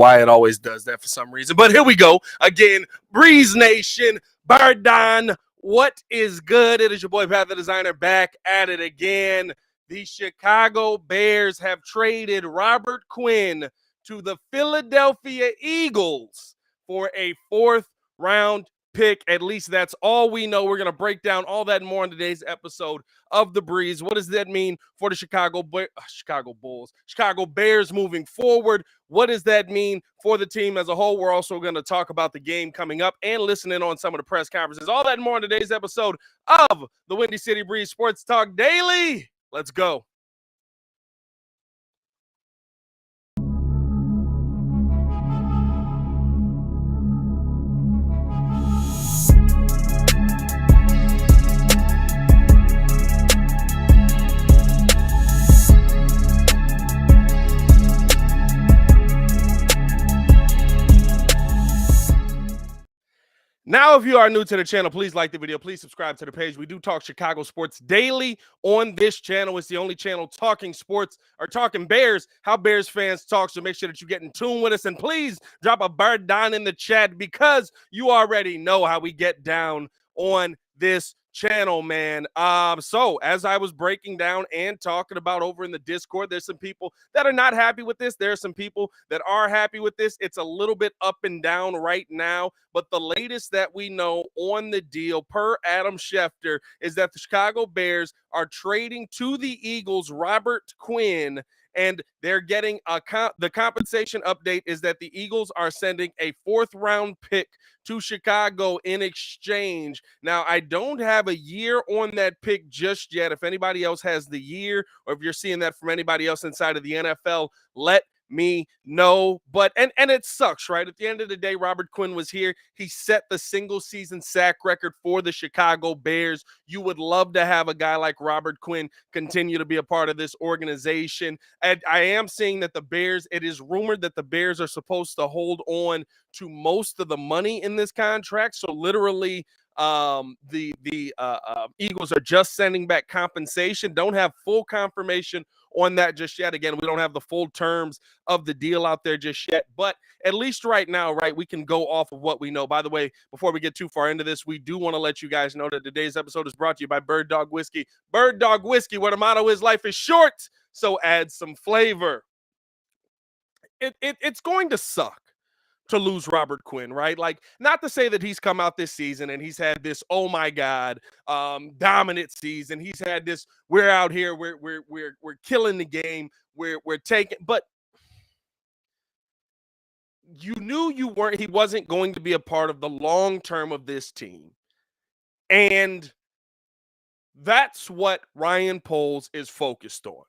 why it always does that for some reason. But here we go. Again, Breeze Nation, Bardon, what is good? It is your boy, Pat the Designer, back at it again. The Chicago Bears have traded Robert Quinn to the Philadelphia Eagles for a 4th-round pick. At least that's all we know. We're going to break down all that and more in today's episode of The Breeze. What does that mean for the Chicago Bears moving forward? What does that mean for the team as a whole? We're also going to talk about the game coming up and listen in on some of the press conferences. All that and more in today's episode of the Windy City Breeze Sports Talk Daily. Let's go. Now, if you are new to the channel, please like the video. Please subscribe to the page. We do talk Chicago sports daily on this channel. It's the only channel talking sports or talking Bears, how Bears fans talk. So make sure that you get in tune with us. And please drop a bird down in the chat because you already know how we get down on this channel, man. So as I was breaking down and talking about over in the Discord, there's some people that are not happy with this. There are some people that are happy with this. It's a little bit up and down right now, but the latest that we know on the deal per Adam Schefter is that the Chicago Bears are trading to the Eagles Robert Quinn, and they're getting the compensation update is that the Eagles are sending a 4th-round pick to Chicago in exchange. Now, I don't have a year on that pick just yet. If anybody else has the year, or if you're seeing that from anybody else inside of the NFL, let me know. But and it sucks, right? At the end of the day, Robert Quinn was here. He set the single season sack record for the Chicago Bears. You would love to have a guy like Robert Quinn continue to be a part of this organization. And I am seeing that the Bears, it is rumored that the Bears are supposed to hold on to most of the money in this contract. So literally the Eagles are just sending back compensation. Don't have full confirmation on that just yet. Again, we don't have the full terms of the deal out there just yet, but at least right now, right, we can go off of what we know. By the way, before we get too far into this, we do want to let you guys know that today's episode is brought to you by Bird Dog Whiskey. Bird Dog Whiskey, where the motto is life is short, so add some flavor. It's going to suck to lose Robert Quinn, right? Like, not to say that he's come out this season and he's had this, oh my God, dominant season. He's had this, we're out here, we're killing the game, we're taking, but you knew he wasn't going to be a part of the long term of this team. And that's what Ryan Poles is focused on.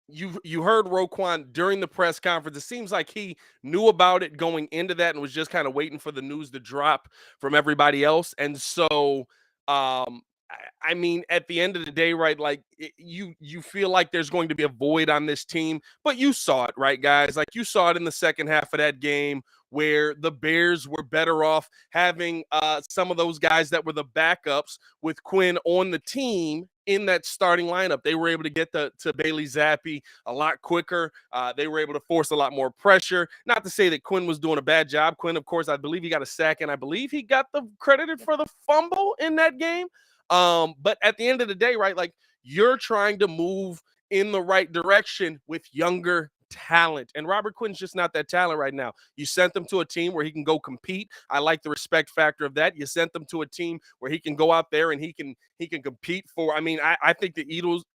You heard Roquan during the press conference. It seems like he knew about it going into that and was just kind of waiting for the news to drop from everybody else. And so, I mean, at the end of the day, right, like you feel like there's going to be a void on this team, but you saw it, right, guys? Like you saw it in the second half of that game where the Bears were better off having some of those guys that were the backups with Quinn on the team in that starting lineup. They were able to get to Bailey Zappi a lot quicker. They were able to force a lot more pressure. Not to say that Quinn was doing a bad job. Quinn, of course, I believe he got a sack, and I believe he got credited for the fumble in that game. But at the end of the day, right, like you're trying to move in the right direction with younger talent, and Robert Quinn's just not that talent right now. You sent them to a team where he can go compete. I like the respect factor of that. You sent them to a team where he can go out there and he can compete for. I mean, I think the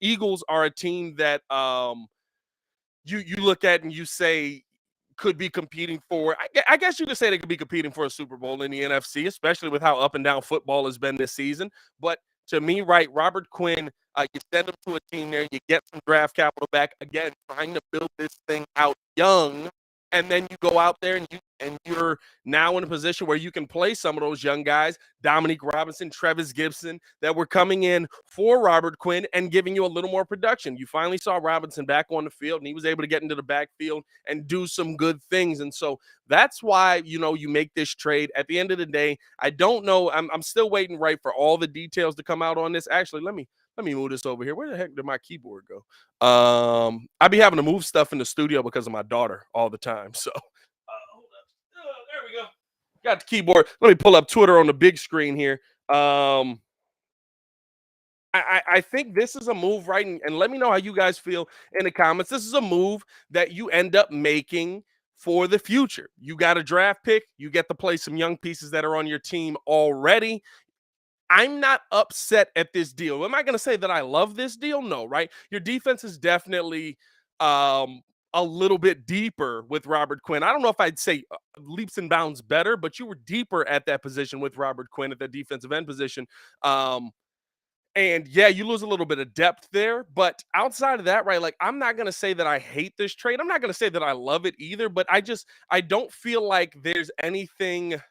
Eagles are a team that you look at and you say could be competing for. I guess you could say they could be competing for a Super Bowl in the NFC, especially with how up and down football has been this season. But to me, right, Robert Quinn, you send him to a team there, you get some draft capital back, again, trying to build this thing out young, and then you go out there and you're now in a position where you can play some of those young guys, Dominique Robinson, Trevis Gibson, that were coming in for Robert Quinn and giving you a little more production. You finally saw Robinson back on the field, and he was able to get into the backfield and do some good things. And so that's why, you make this trade. At the end of the day, I don't know. I'm still waiting, right, for all the details to come out on this. Actually, let me Let me move this over here. Where the heck did my keyboard go? I be having to move stuff in the studio because of my daughter all the time. So hold up. There we go. Got the keyboard. Let me pull up Twitter on the big screen here. I think this is a move, right? And let me know how you guys feel in the comments. This is a move that you end up making for the future. You got a draft pick. You get to play some young pieces that are on your team already. I'm not upset at this deal. Am I going to say that I love this deal? No, right? Your defense is definitely um, a little bit deeper with Robert Quinn. I don't know if I'd say leaps and bounds better, but you were deeper at that position with Robert Quinn at the defensive end position. And yeah, you lose a little bit of depth there. But outside of that, right, like I'm not going to say that I hate this trade. I'm not going to say that I love it either, but I don't feel like there's anything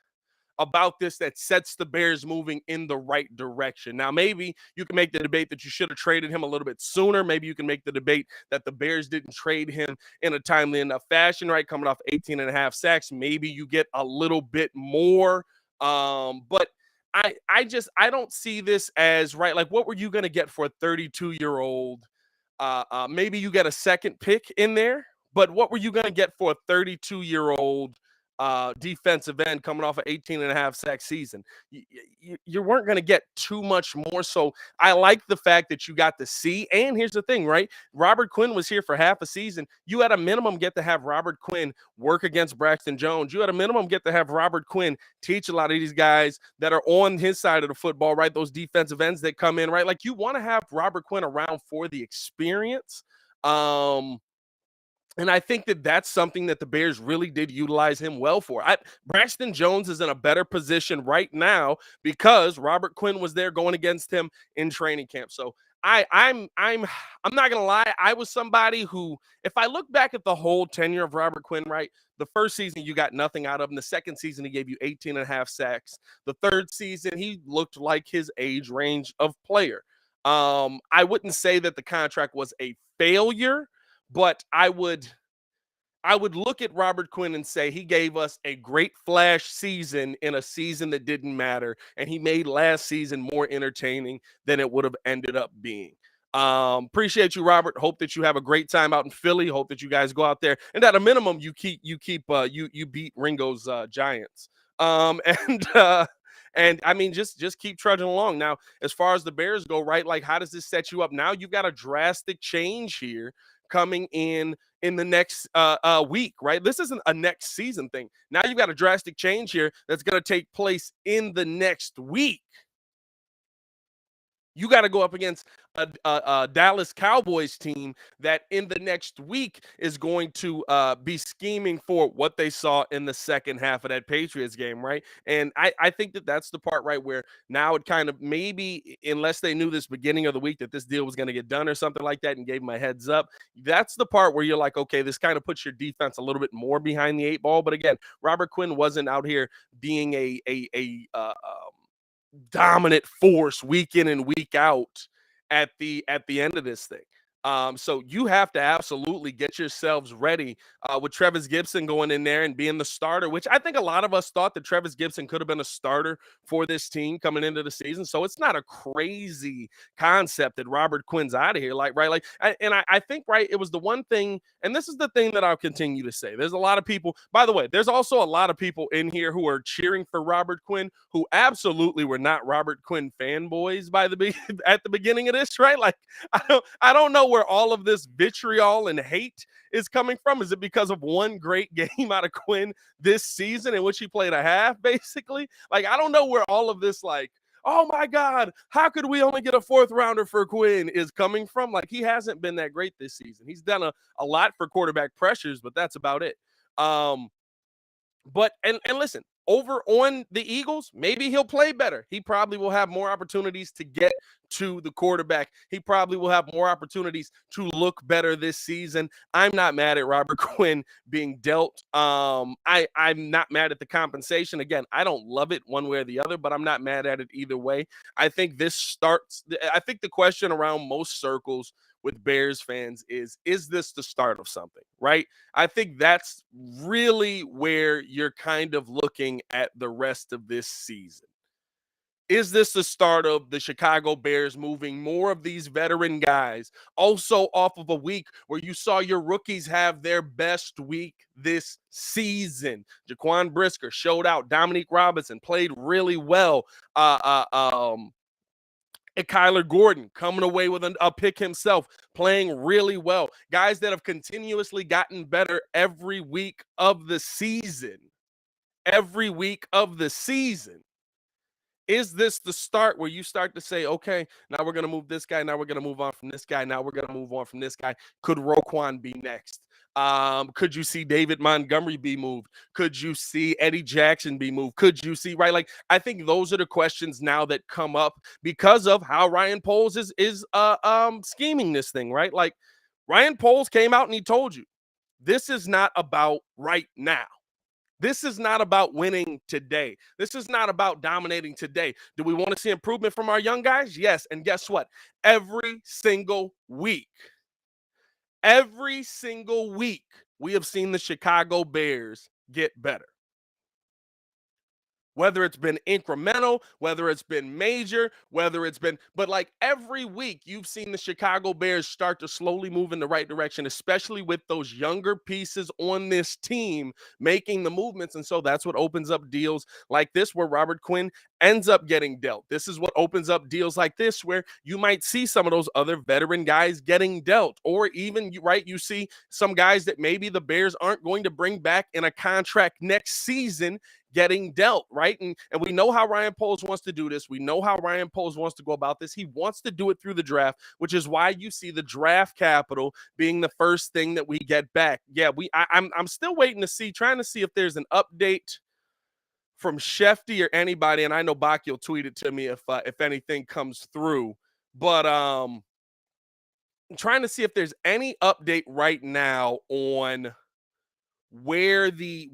about this that sets the Bears moving in the right direction. Now, maybe you can make the debate that you should have traded him a little bit sooner. Maybe you can make the debate that the Bears didn't trade him in a timely enough fashion, right? Coming off 18 and a half sacks. Maybe you get a little bit more. But I don't see this as right. Like, what were you going to get for a 32-year-old? Maybe you get a second pick in there, but what were you going to get for a 32-year-old defensive end coming off an 18 and a half sack season? You weren't going to get too much more. So I like the fact that you got to see. And here's the thing, right? Robert Quinn was here for half a season. You at a minimum get to have Robert Quinn work against Braxton Jones. You at a minimum get to have Robert Quinn teach a lot of these guys that are on his side of the football, right? Those defensive ends that come in, right? Like you want to have Robert Quinn around for the experience. And I think that that's something that the Bears really did utilize him well for. Braxton Jones is in a better position right now because Robert Quinn was there going against him in training camp. So I'm not gonna lie. I was somebody who, if I look back at the whole tenure of Robert Quinn, right, the first season you got nothing out of him. The second season he gave you 18 and a half sacks. The third season he looked like his age range of player. I wouldn't say that the contract was a failure, but I would look at Robert Quinn and say he gave us a great flash season in a season that didn't matter, and he made last season more entertaining than it would have ended up being. Appreciate you, Robert. Hope that you have a great time out in Philly. Hope that you guys go out there and at a minimum you beat Ringo's Giants. And and I mean just keep trudging along. Now, as far as the Bears go, right? Like, how does this set you up? Now you've got a drastic change here coming in the next week, right? This isn't a next season thing. Now you've got a drastic change here that's going to take place in the next week. You got to go up against a Dallas Cowboys team that in the next week is going to be scheming for what they saw in the second half of that Patriots game, right? And I think that that's the part, right, where now it kind of maybe, unless they knew this beginning of the week that this deal was going to get done or something like that and gave them a heads up, that's the part where you're like, okay, this kind of puts your defense a little bit more behind the eight ball. But again, Robert Quinn wasn't out here being a dominant force week in and week out at the end of this thing. So you have to absolutely get yourselves ready with Travis Gibson going in there and being the starter, which I think a lot of us thought that Travis Gibson could have been a starter for this team coming into the season. So it's not a crazy concept that Robert Quinn's out of here. Like, right. Like, I think, right, it was the one thing, and this is the thing that I'll continue to say. There's a lot of people, by the way, there's also a lot of people in here who are cheering for Robert Quinn who absolutely were not Robert Quinn fanboys at the beginning of this, right? Like, I don't know where all of this vitriol and hate is coming from. Is it because of one great game out of Quinn this season in which he played a half, basically? Like, I don't know where all of this, like, oh my God, how could we only get a fourth rounder for Quinn is coming from. Like, he hasn't been that great this season. He's done a lot for quarterback pressures, but that's about it. But listen, over on the Eagles, maybe he'll play better. He probably will have more opportunities to get to the quarterback. He probably will have more opportunities to look better this season. I'm not mad at Robert Quinn being dealt. I'm not mad at the compensation. Again, I don't love it one way or the other, but I'm not mad at it either way. I think the question around most circles with Bears fans is this the start of something, right? I think that's really where you're kind of looking at the rest of this season. Is this the start of the Chicago Bears moving more of these veteran guys also off of a week where you saw your rookies have their best week this season? Jaquan Brisker showed out. Dominique Robinson played really well. And Kyler Gordon coming away with a pick himself, playing really well. Guys that have continuously gotten better every week of the season. Every week of the season. Is this the start where you start to say, okay, now we're going to move this guy. Now we're going to move on from this guy. Now we're going to move on from this guy. Could Roquan be next? Could you see David Montgomery be moved? Could you see Eddie Jackson be moved? Could you see, right? Like, I think those are the questions now that come up because of how Ryan Poles is scheming this thing, right? Like, Ryan Poles came out and he told you, this is not about right now. This is not about winning today. This is not about dominating today. Do we want to see improvement from our young guys? Yes. And guess what? Every single week, we have seen the Chicago Bears get better. Whether it's been incremental, whether it's been major, but like every week you've seen the Chicago Bears start to slowly move in the right direction, especially with those younger pieces on this team making the movements. And so that's what opens up deals like this where Robert Quinn ends up getting dealt. This is what opens up deals like this where you might see some of those other veteran guys getting dealt, or even, right, you see some guys that maybe the Bears aren't going to bring back in a contract next season getting dealt, right? And we know how Ryan Poles wants to do this. We know how Ryan Poles wants to go about this. He wants to do it through the draft, which is why you see the draft capital being the first thing that we get back. Yeah, I'm still waiting to see, trying to see if there's an update from Shefty or anybody, and I know Baki will tweet it to me if anything comes through. But I'm trying to see if there's any update right now on where the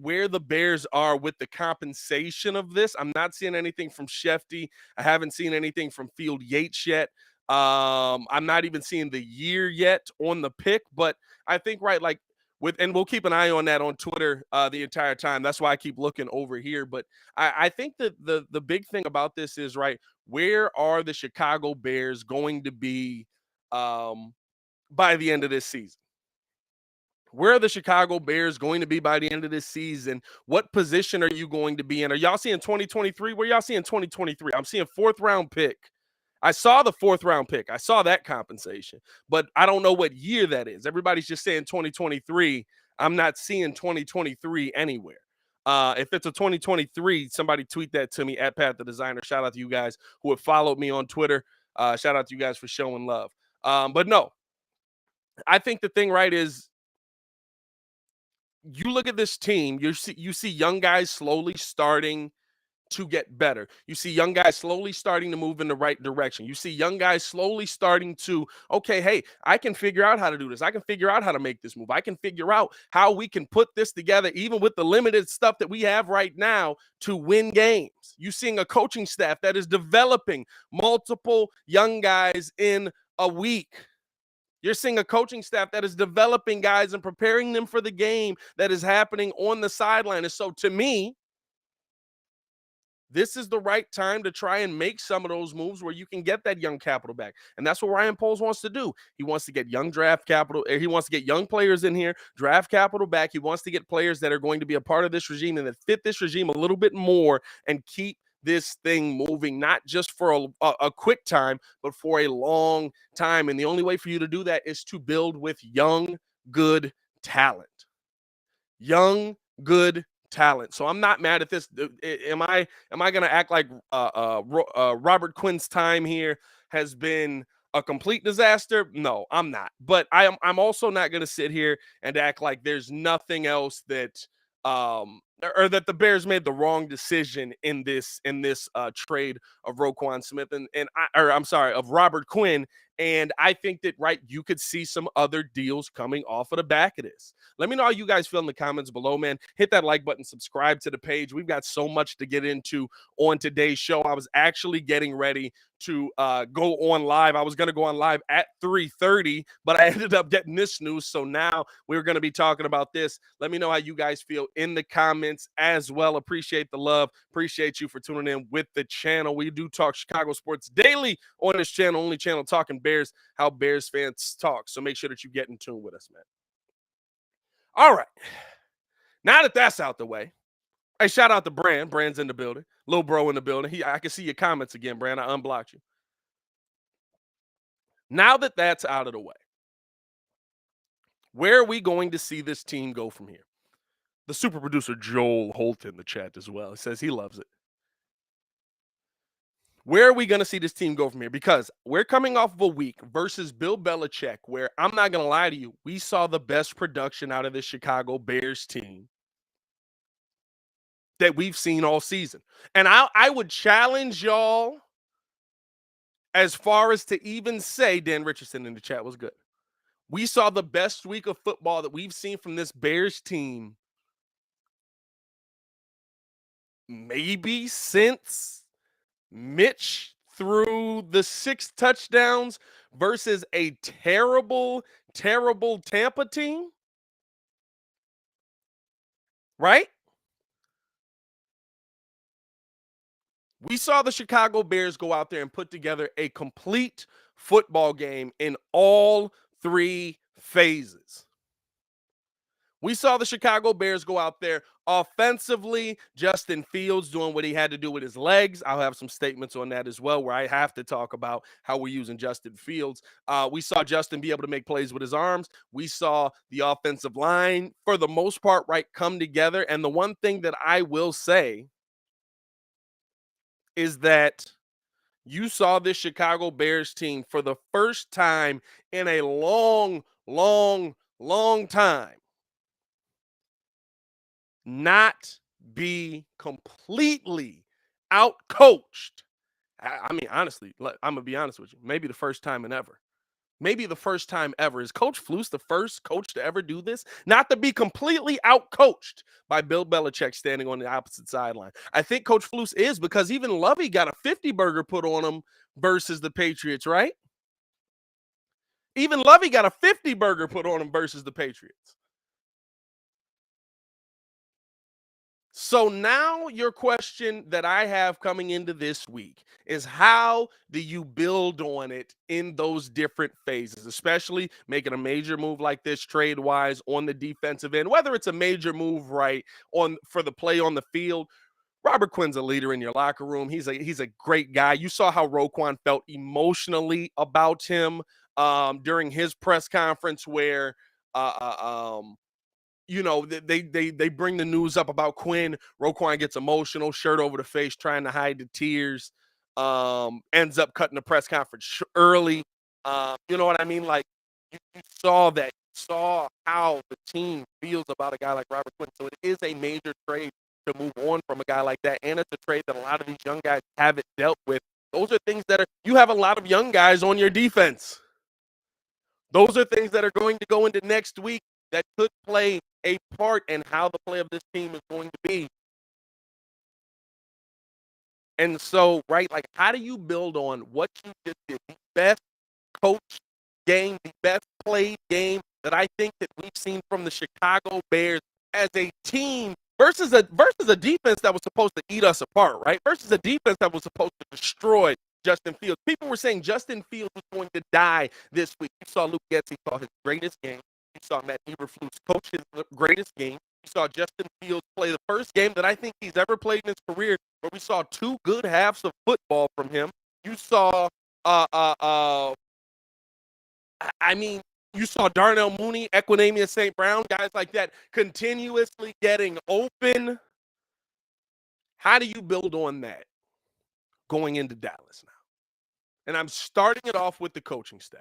Bears are with the compensation of this. I'm not seeing anything from Shefty. I haven't seen anything from Field Yates yet. I'm not even seeing the year yet on the pick, but I think, right, like and we'll keep an eye on that on Twitter the entire time. That's why I keep looking over here. But I think that the big thing about this is, right, where are the Chicago Bears going to be by the end of this season? Where are the Chicago Bears going to be by the end of this season? What position are you going to be in? Are y'all seeing 2023? Where y'all seeing 2023? I'm seeing 4th round pick. I saw the 4th round pick. I saw that compensation, but I don't know what year that is. Everybody's just saying 2023. I'm not seeing 2023 anywhere. If it's a 2023, somebody tweet that to me at Pat the Designer. Shout out to you guys who have followed me on Twitter. Shout out to you guys for showing love. But no, I think the thing, right, is you look at this team, you see young guys slowly starting to get better. You see young guys slowly starting to move in the right direction. You see young guys slowly starting to, okay, hey, I can figure out how to do this. I can figure out how to make this move. I can figure out how we can put this together, even with the limited stuff that we have right now, to win games. You seeing a coaching staff that is developing multiple young guys in a week. You're seeing a coaching staff that is developing guys and preparing them for the game that is happening on the sideline. And so to me, this is the right time to try and make some of those moves where you can get that young capital back. And that's what Ryan Poles wants to do. He wants to get young draft capital. He wants to get young players in here, draft capital back. He wants to get players that are going to be a part of this regime and that fit this regime a little bit more and keep this thing moving, not just for a quick time, but for a long time. And the only way for you to do that is to build with young, good talent. Young, good talent. So I'm not mad at this. Am I going to act like Robert Quinn's time here has been a complete disaster? No, I'm not. But I'm also not going to sit here and act like there's nothing else that or that the Bears made the wrong decision in this trade of Roquan Smith of Robert Quinn. And I think that, right, you could see some other deals coming off of the back of this. Let me know how you guys feel in the comments below, man. Hit that like button, subscribe to the page. We've got so much to get into on today's show. I was actually getting ready to go on live. I was going to go on live at 3:30, but I ended up getting this news. So now we're going to be talking about this. Let me know how you guys feel in the comments as well. Appreciate the love. Appreciate you for tuning in with the channel. We do talk Chicago sports daily on this channel, only channel talking Bears, how Bears fans talk. So make sure that you get in tune with us, man. All right. Now that that's out the way, hey, shout out to Brand. Brand's in the building. Lil Bro in the building. I can see your comments again, Brand. I unblocked you. Now that that's out of the way, where are we going to see this team go from here? The super producer Joel Holt in the chat as well. He says he loves it. Where are we going to see this team go from here? Because we're coming off of a week versus Bill Belichick, where I'm not going to lie to you, we saw the best production out of the Chicago Bears team that we've seen all season. And I would challenge y'all as far as to even say, Dan Richardson in the chat was good. We saw the best week of football that we've seen from this Bears team maybe since Mitch threw the 6 touchdowns versus a terrible, terrible Tampa team. Right? We saw the Chicago Bears go out there and put together a complete football game in all 3 phases. We saw the Chicago Bears go out there offensively. Justin Fields doing what he had to do with his legs. I'll have some statements on that as well, where I have to talk about how we're using Justin Fields. We saw Justin be able to make plays with his arms. We saw the offensive line, for the most part, right, come together. And the one thing that I will say is that you saw this Chicago Bears team for the first time in a long, long, long time not be completely out-coached. I mean, honestly, I'm going to be honest with you. Maybe the first time in ever. Maybe the first time ever. Is Coach Flus the first coach to ever do this? Not to be completely out-coached by Bill Belichick standing on the opposite sideline. I think Coach Flus is, because even Lovey got a 50 burger put on him versus the Patriots, right? Even Lovey got a 50 burger put on him versus the Patriots. So now your question that I have coming into this week is, how do you build on it in those different phases, especially making a major move like this trade-wise on the defensive end, whether it's a major move right on for the play on the field. Robert Quinn's a leader in your locker room. He's a great guy. You saw how Roquan felt emotionally about him during his press conference, where you know, they bring the news up about Quinn. Roquan gets emotional, shirt over the face, trying to hide the tears. Ends up cutting the press conference early. You know what I mean? Like, you saw that, saw how the team feels about a guy like Robert Quinn. So it is a major trade to move on from a guy like that, and it's a trade that a lot of these young guys haven't dealt with. Those are things that you have a lot of young guys on your defense. Those are things that are going to go into next week that could play a part in how the play of this team is going to be. And so, right, like, how do you build on what you just did? The best coach game, the best played game that I think that we've seen from the Chicago Bears as a team versus a defense that was supposed to eat us apart, right? Versus a defense that was supposed to destroy Justin Fields. People were saying Justin Fields was going to die this week. You saw Luke Getsy call his greatest game. You saw Matt Eberflus coach his greatest game. You saw Justin Fields play the first game that I think he's ever played in his career, where we saw 2 good halves of football from him. You saw I mean, you saw Darnell Mooney, Equinemius St. Brown, guys like that continuously getting open. How do you build on that going into Dallas now? And I'm starting it off with the coaching staff.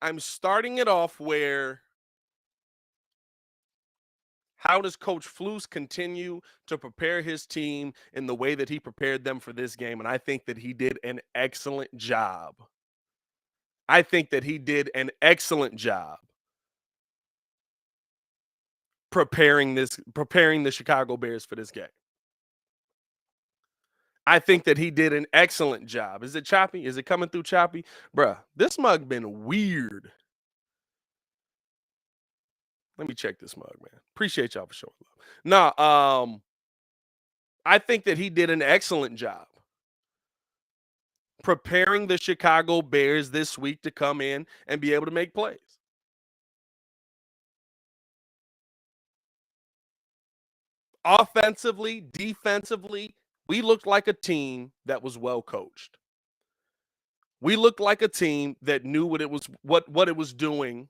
I'm starting it off where, how does Coach Flus continue to prepare his team in the way that he prepared them for this game? And I think that he did an excellent job. I think that he did an excellent job preparing the Chicago Bears for this game. I think that he did an excellent job. Is it choppy? Is it coming through choppy? Bruh, this mug been weird. Let me check this mug, man. Appreciate y'all for showing love. Nah, I think that he did an excellent job preparing the Chicago Bears this week to come in and be able to make plays. Offensively, defensively, we looked like a team that was well coached. We looked like a team that knew what it was doing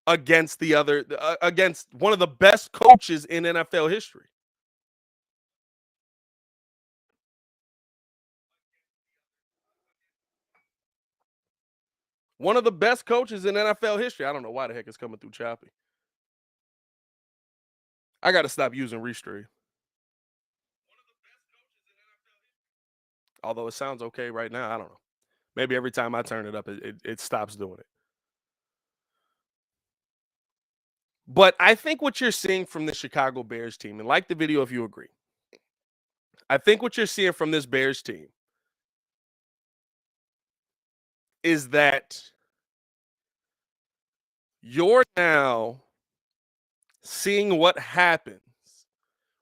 against against one of the best coaches in NFL history. One of the best coaches in NFL history. I don't know why the heck it's coming through choppy. I got to stop using Restream. Although it sounds okay right now. I don't know. Maybe every time I turn it up, it stops doing it. But I think what you're seeing from the Chicago Bears team, and like the video if you agree, I think what you're seeing from this Bears team is that you're now seeing what happens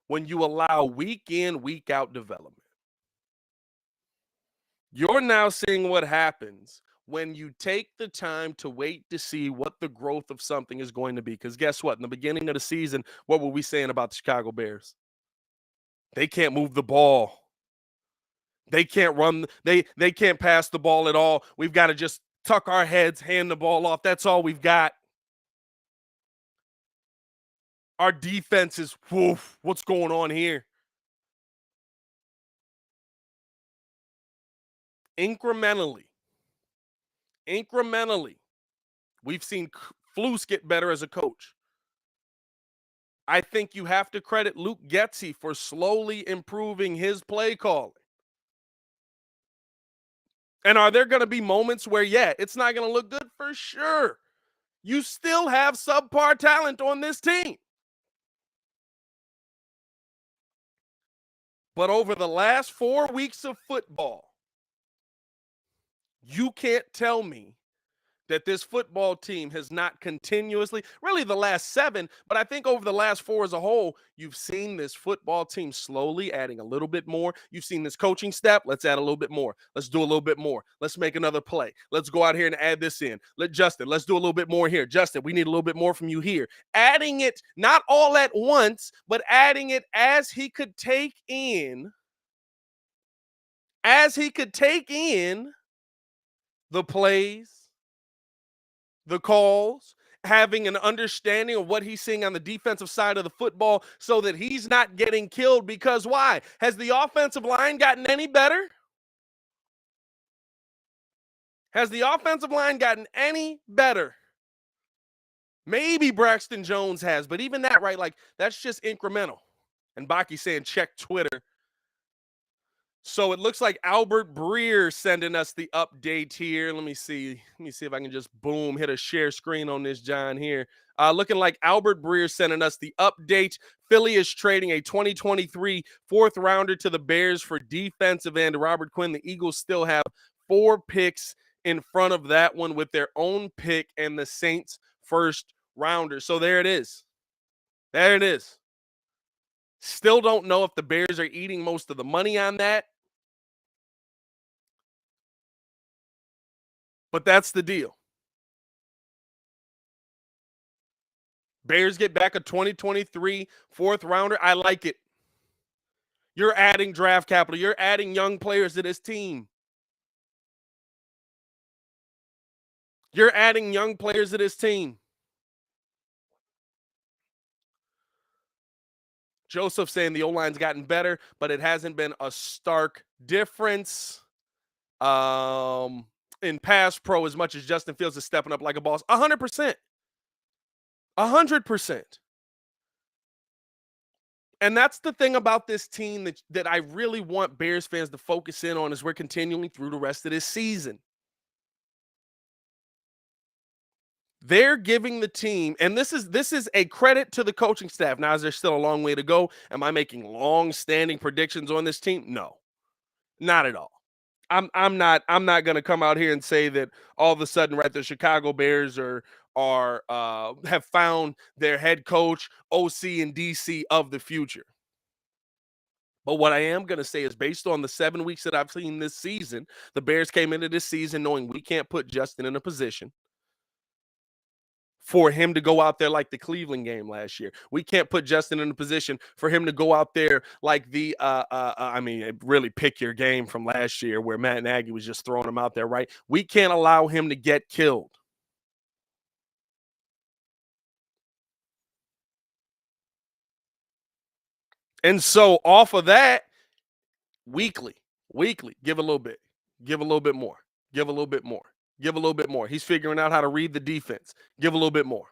when you allow week in, week out development. You're now seeing what happens when you take the time to wait to see what the growth of something is going to be. Because guess what? In the beginning of the season, what were we saying about the Chicago Bears? They can't move the ball. They can't run. They can't pass the ball at all. We've got to just tuck our heads, hand the ball off. That's all we've got. Our defense is, woof, what's going on here? Incrementally, we've seen Flus get better as a coach. I think you have to credit Luke Getsy for slowly improving his play calling. And are there going to be moments where, yeah, it's not going to look good? For sure. You still have subpar talent on this team. But over the last 4 weeks of football, you can't tell me that this football team has not continuously, really the last 7, but I think over the last 4 as a whole, you've seen this football team slowly adding a little bit more. You've seen this coaching step. Let's add a little bit more. Let's do a little bit more. Let's make another play. Let's go out here and add this in. Let's do a little bit more here. Justin, we need a little bit more from you here. Adding it, not all at once, but adding it as he could take in the plays, the calls, having an understanding of what he's seeing on the defensive side of the football so that he's not getting killed. Because why? Has the offensive line gotten any better? Has the offensive line gotten any better? Maybe Braxton Jones has, but even that, right? Like, that's just incremental. And Baki saying, check Twitter. So it looks like Albert Breer sending us the update here. Let me see if I can just boom, hit a share screen on this John here. Looking like Albert Breer sending us the update. Philly is trading a 2023 fourth rounder to the Bears for defensive end Robert Quinn. The Eagles still have 4 picks in front of that one with their own pick and the Saints first rounder. So there it is. There it is. Still don't know if the Bears are eating most of the money on that. But that's the deal. Bears get back a 2023 fourth rounder. I like it. You're adding draft capital. You're adding young players to this team. You're adding young players to this team. Joseph saying the O-line's gotten better, but it hasn't been a stark difference. In pass pro, as much as Justin Fields is stepping up like a boss, 100%. 100%. And that's the thing about this team that I really want Bears fans to focus in on as we're continuing through the rest of this season. they're giving the team, and this is a credit to the coaching staff. Now, is there still a long way to go? Am I making long-standing predictions on this team? No, not at all. I'm not going to come out here and say that all of a sudden, right, the Chicago Bears are have found their head coach, OC, and DC of the future. But what I am going to say is, based on the 7 weeks that I've seen this season, the Bears came into this season knowing we can't put Justin in a position for him to go out there like the Cleveland game last year. We can't put Justin in a position for him to go out there like really pick your game from last year where Matt Nagy was just throwing him out there, right? We can't allow him to get killed. And so off of that, weekly, give a little bit, give a little bit more, give a little bit more, give a little bit more. He's figuring out how to read the defense. Give a little bit more.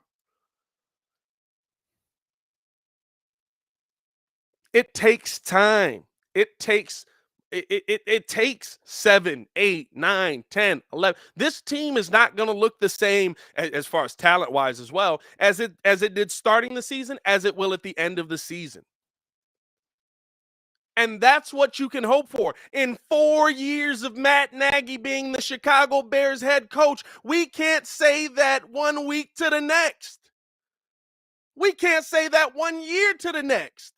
It takes time. It takes it takes 7, 8, 9, 10, 11. This team is not going to look the same as far as talent wise as well as it did starting the season, as it will at the end of the season. And that's what you can hope for. In 4 years of Matt Nagy being the Chicago Bears head coach, we can't say that 1 week to the next. We can't say that 1 year to the next.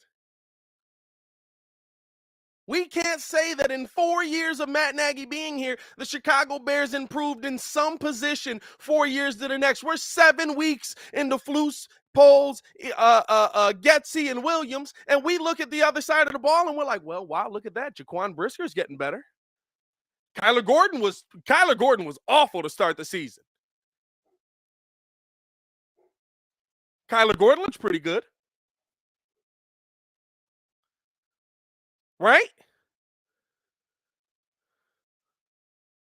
We can't say that in 4 years of Matt Nagy being here, the Chicago Bears improved in some position 4 years to the next. We're 7 weeks into Flus, Poles, Getsy, and Williams, and we look at the other side of the ball and we're like, well, wow, look at that. Jaquan Brisker's getting better. Kyler Gordon was awful to start the season. Kyler Gordon looks pretty good. Right?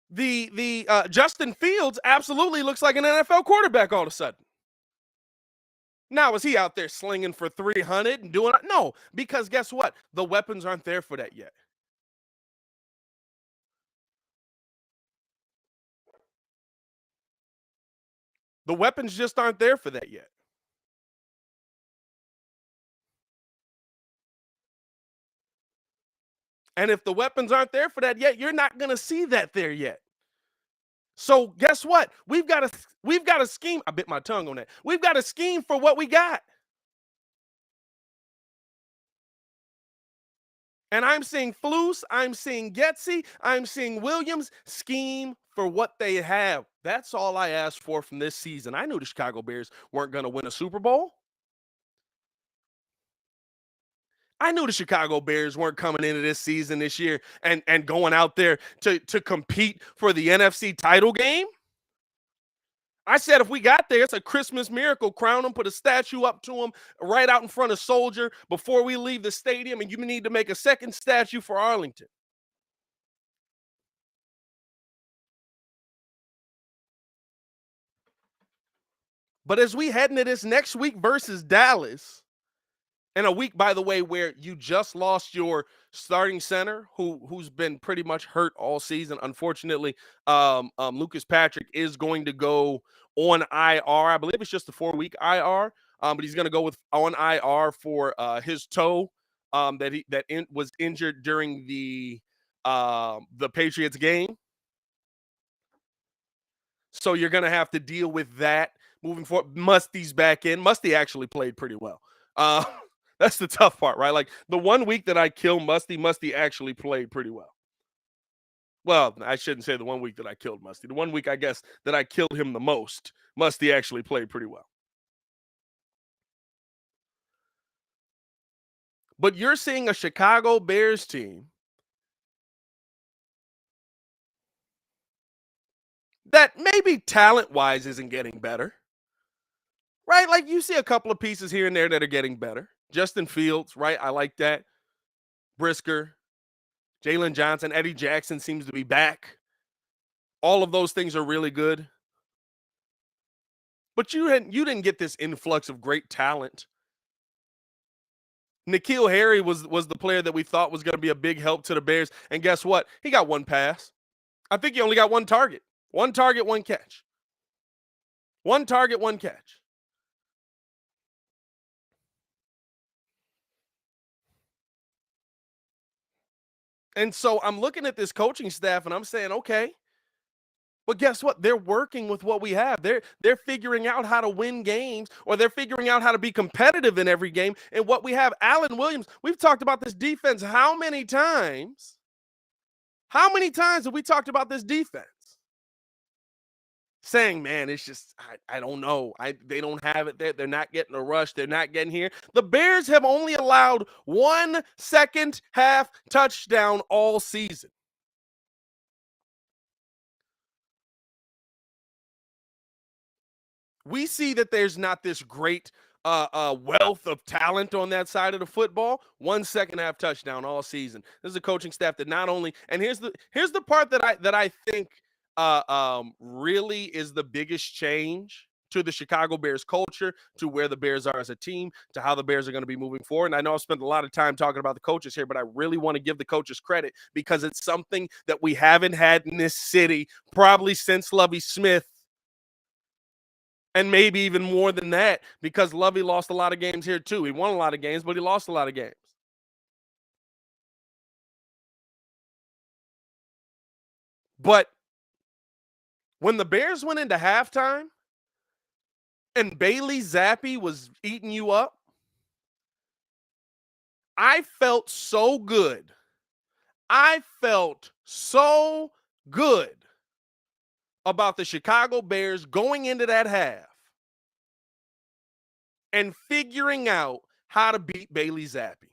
The Justin Fields absolutely looks like an NFL quarterback all of a sudden. Now, is he out there slinging for 300 and doing it? No, because guess what? The weapons aren't there for that yet. The weapons just aren't there for that yet. And if the weapons aren't there for that yet, you're not going to see that there yet. So guess what? We've got a scheme. I bit my tongue on that. We've got a scheme for what we got. And I'm seeing Flus, I'm seeing Getsy, I'm seeing Williams scheme for what they have. That's all I asked for from this season. I knew the Chicago Bears weren't going to win a Super Bowl. I knew the Chicago Bears weren't coming into this season this year and going out there to compete for the NFC title game. I said if we got there, it's a Christmas miracle. Crown them, put a statue up to them right out in front of Soldier before we leave the stadium, and you need to make a second statue for Arlington. But as we head into this next week versus Dallas, and a week, by the way, where you just lost your starting center, who's been pretty much hurt all season. Unfortunately, Lucas Patrick is going to go on IR. I believe it's just a 4-week IR, but he's going to go on IR for his toe that was injured during the Patriots game. So you're going to have to deal with that moving forward. Musty's back in. Musty actually played pretty well. That's the tough part, right? Like the 1 week that I killed Musty actually played pretty well. Well, I shouldn't say the 1 week that I killed Musty. The 1 week, I guess, that I killed him the most, Musty actually played pretty well. But you're seeing a Chicago Bears team that maybe talent-wise isn't getting better, right? Like you see a couple of pieces here and there that are getting better. Justin Fields, right? I like that. Brisker, Jalen Johnson, Eddie Jackson seems to be back. All of those things are really good. But you didn't get this influx of great talent. N'Keal Harry was the player that we thought was going to be a big help to the Bears. And guess what? He got one pass. I think he only got one target. One target, one catch. 1 target, 1 catch. And so I'm looking at this coaching staff and I'm saying, okay, but guess what? They're working with what we have. They're figuring out how to win games, or they're figuring out how to be competitive in every game. And what we have, Allen Williams, we've talked about this defense how many times? How many times have we talked about this defense? Saying, man, it's just, I don't know. They don't have it there. They're not getting a rush. They're not getting here. The Bears have only allowed 1 second half touchdown all season. We see that there's not this great wealth of talent on that side of the football. 1 second half touchdown all season. This is a coaching staff that not only, and here's the part that I think really is the biggest change to the Chicago Bears culture, to where the Bears are as a team, to how the Bears are going to be moving forward. And I know I've spent a lot of time talking about the coaches here, but I really want to give the coaches credit, because it's something that we haven't had in this city probably since Lovie Smith. And maybe even more than that, because Lovie lost a lot of games here too. He won a lot of games, but he lost a lot of games. But when the Bears went into halftime and Bailey Zappi was eating you up, I felt so good. I felt so good about the Chicago Bears going into that half and figuring out how to beat Bailey Zappi.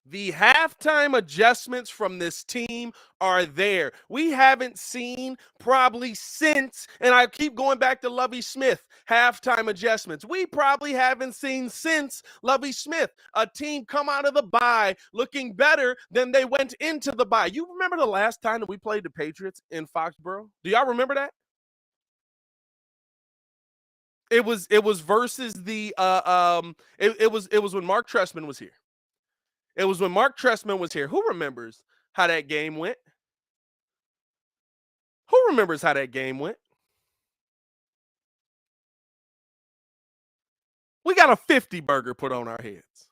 The halftime adjustments from this team are there. We haven't seen probably since, and I keep going back to Lovie Smith, halftime adjustments. We probably haven't seen since Lovie Smith a team come out of the bye looking better than they went into the bye. You remember the last time that we played the Patriots in Foxborough? Do y'all remember that? It was versus the it was when Mark Trestman was here. It was when Mark Trestman was here. Who remembers how that game went? Who remembers how that game went? We got a 50 burger put on our heads.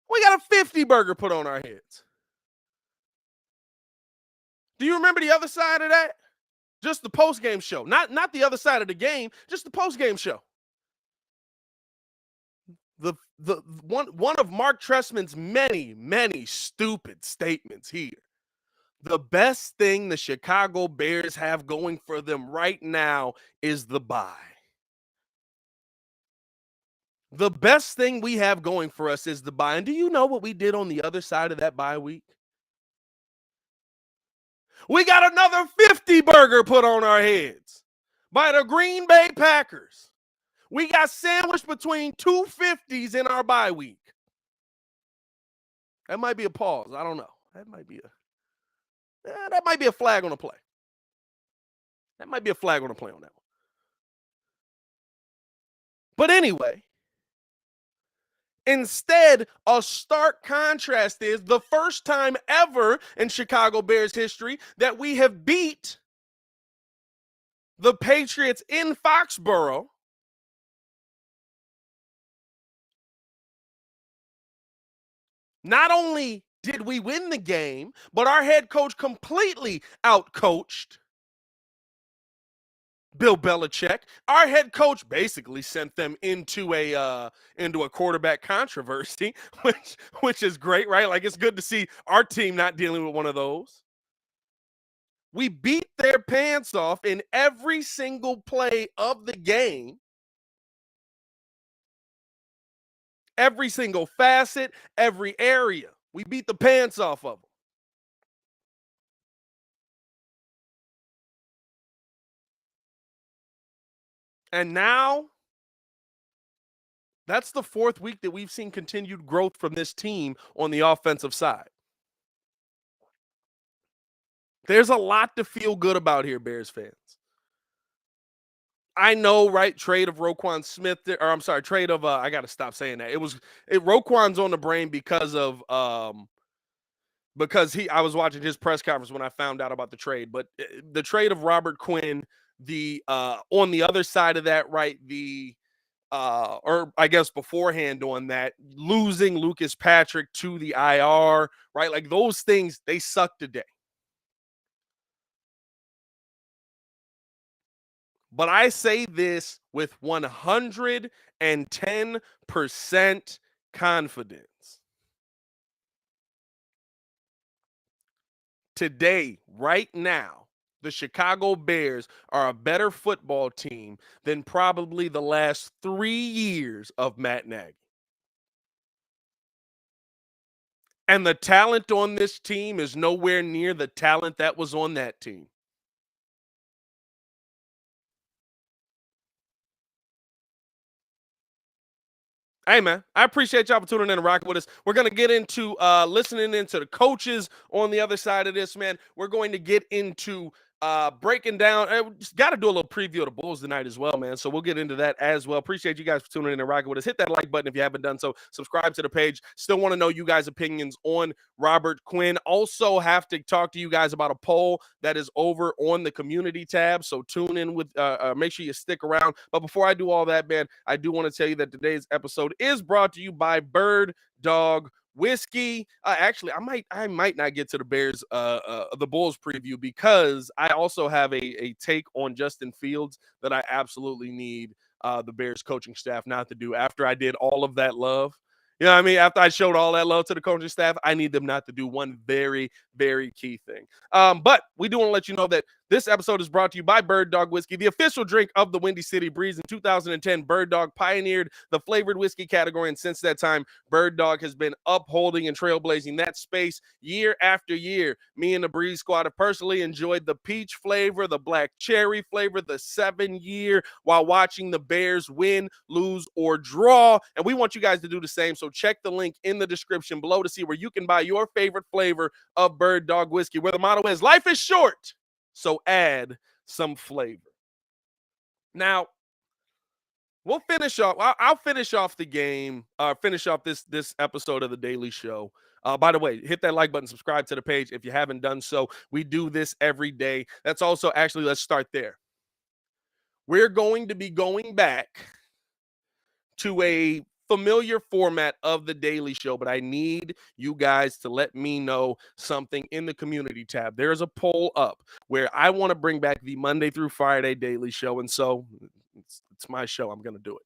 We got a 50 burger put on our heads. Do you remember the other side of that? Just the post-game show. Not the other side of the game, just the post-game show. The one of Mark Trestman's many stupid statements here. The best thing the Chicago Bears have going for them right now is the bye. The best thing we have going for us is the bye. And do you know what we did on the other side of that bye week? We got another 50 burger put on our heads by the Green Bay Packers. We got sandwiched between 2 50s in our bye week. That might be a pause. I don't know. That might be a flag on the play. That might be a flag on the play on that one. But anyway, instead, a stark contrast is the first time ever in Chicago Bears history that we have beat the Patriots in Foxborough. Not only did we win the game, but our head coach completely outcoached Bill Belichick. Our head coach basically sent them into a quarterback controversy, which is great, right? Like, it's good to see our team not dealing with one of those. We beat their pants off in every single play of the game. Every single facet, every area. We beat the pants off of them. And now, that's the 4th week that we've seen continued growth from this team on the offensive side. There's a lot to feel good about here, Bears fans. I know, right? Trade of Roquan Smith, or I'm sorry, trade of I got to stop saying that. Roquan's on the brain because of because I was watching his press conference when I found out about the trade. But the trade of Robert Quinn, the on the other side of that, right, the or I guess beforehand on that, losing Lucas Patrick to the IR, right? Like those things, they suck today. But I say this with 110% confidence. Today, right now, the Chicago Bears are a better football team than probably the last 3 years of Matt Nagy. And the talent on this team is nowhere near the talent that was on that team. Hey, man, I appreciate y'all for tuning in and rocking with us. We're going to get into listening into the coaches on the other side of this, man. We're going to get into breaking down. Just got to do a little preview of the Bulls tonight as well, man. So we'll get into that as well. Appreciate you guys for tuning in and rocking with us. Hit that like button if you haven't done so. Subscribe to the page. Still want to know you guys' opinions on Robert Quinn. Also have to talk to you guys about a poll that is over on the community tab. So tune in with, make sure you stick around. But before I do all that, man, I do want to tell you that today's episode is brought to you by Dog Whiskey. Actually, I might not get to the Bears, the Bulls preview because I also have a take on Justin Fields that I absolutely need the Bears coaching staff not to do after I did all of that love. You know what I mean? After I showed all that love to the coaching staff, I need them not to do one very, very key thing. But we do want to let you know that this episode is brought to you by Bird Dog Whiskey, the official drink of the Windy City Breeze. In 2010, Bird Dog pioneered the flavored whiskey category, and since that time, Bird Dog has been upholding and trailblazing that space year after year. Me and the Breeze Squad have personally enjoyed the peach flavor, the black cherry flavor, the 7-year, while watching the Bears win, lose, or draw. And we want you guys to do the same. So check the link in the description below to see where you can buy your favorite flavor of Bird Dog Whiskey, where the motto is life is short, so add some flavor. Now, we'll finish off. I'll finish off the game. Finish off this episode of the Daily Show. By the way, hit that like button, subscribe to the page if you haven't done so. We do this every day. That's also actually, let's start there. We're going to be going back to a familiar format of the Daily Show, but I need you guys to let me know something in the community tab. There's a poll up where I want to bring back the Monday through Friday Daily Show, and so it's my show. I'm going to do it.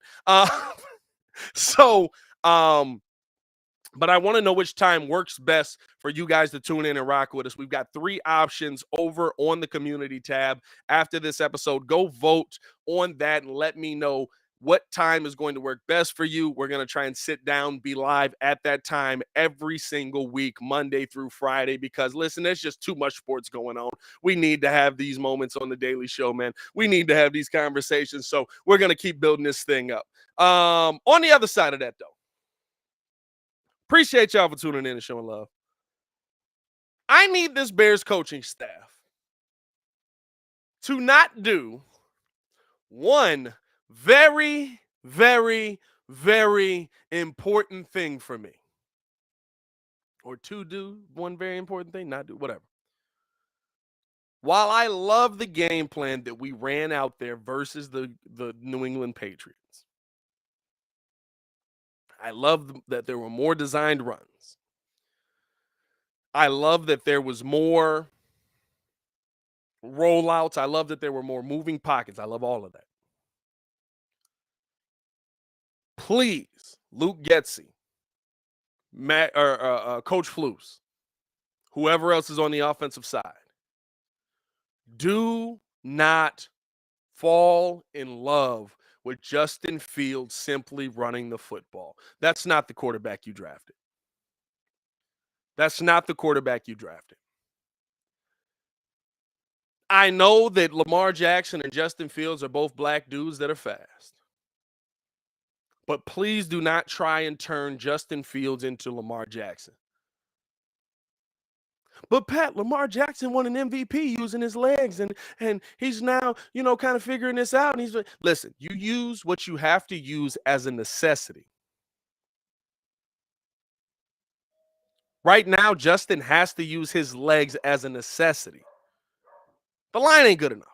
So, but I want to know which time works best for you guys to tune in and rock with us. We've got 3 options over on the community tab. After this episode, go vote on that and let me know what time is going to work best for you. We're going to try and sit down, be live at that time every single week, Monday through Friday, because listen, there's just too much sports going on. We need to have these moments on the Daily Show, man. We need to have these conversations. So we're going to keep building this thing up. On the other side of that, though, appreciate y'all for tuning in and showing love. I need this Bears coaching staff to not do one very, very, very important thing for me. Or to do one very important thing, not do, whatever. While I love the game plan that we ran out there versus the New England Patriots, I love that there were more designed runs. I love that there was more rollouts. I love that there were more moving pockets. I love all of that. Please, Luke Getsy, Matt, or Coach Flus, whoever else is on the offensive side, do not fall in love with Justin Fields simply running the football. That's not the quarterback you drafted. That's not the quarterback you drafted. I know that Lamar Jackson and Justin Fields are both black dudes that are fast. But please do not try and turn Justin Fields into Lamar Jackson. But Pat, Lamar Jackson won an MVP using his legs, and he's now, kind of figuring this out. And listen, you use what you have to use as a necessity. Right now, Justin has to use his legs as a necessity. The line ain't good enough.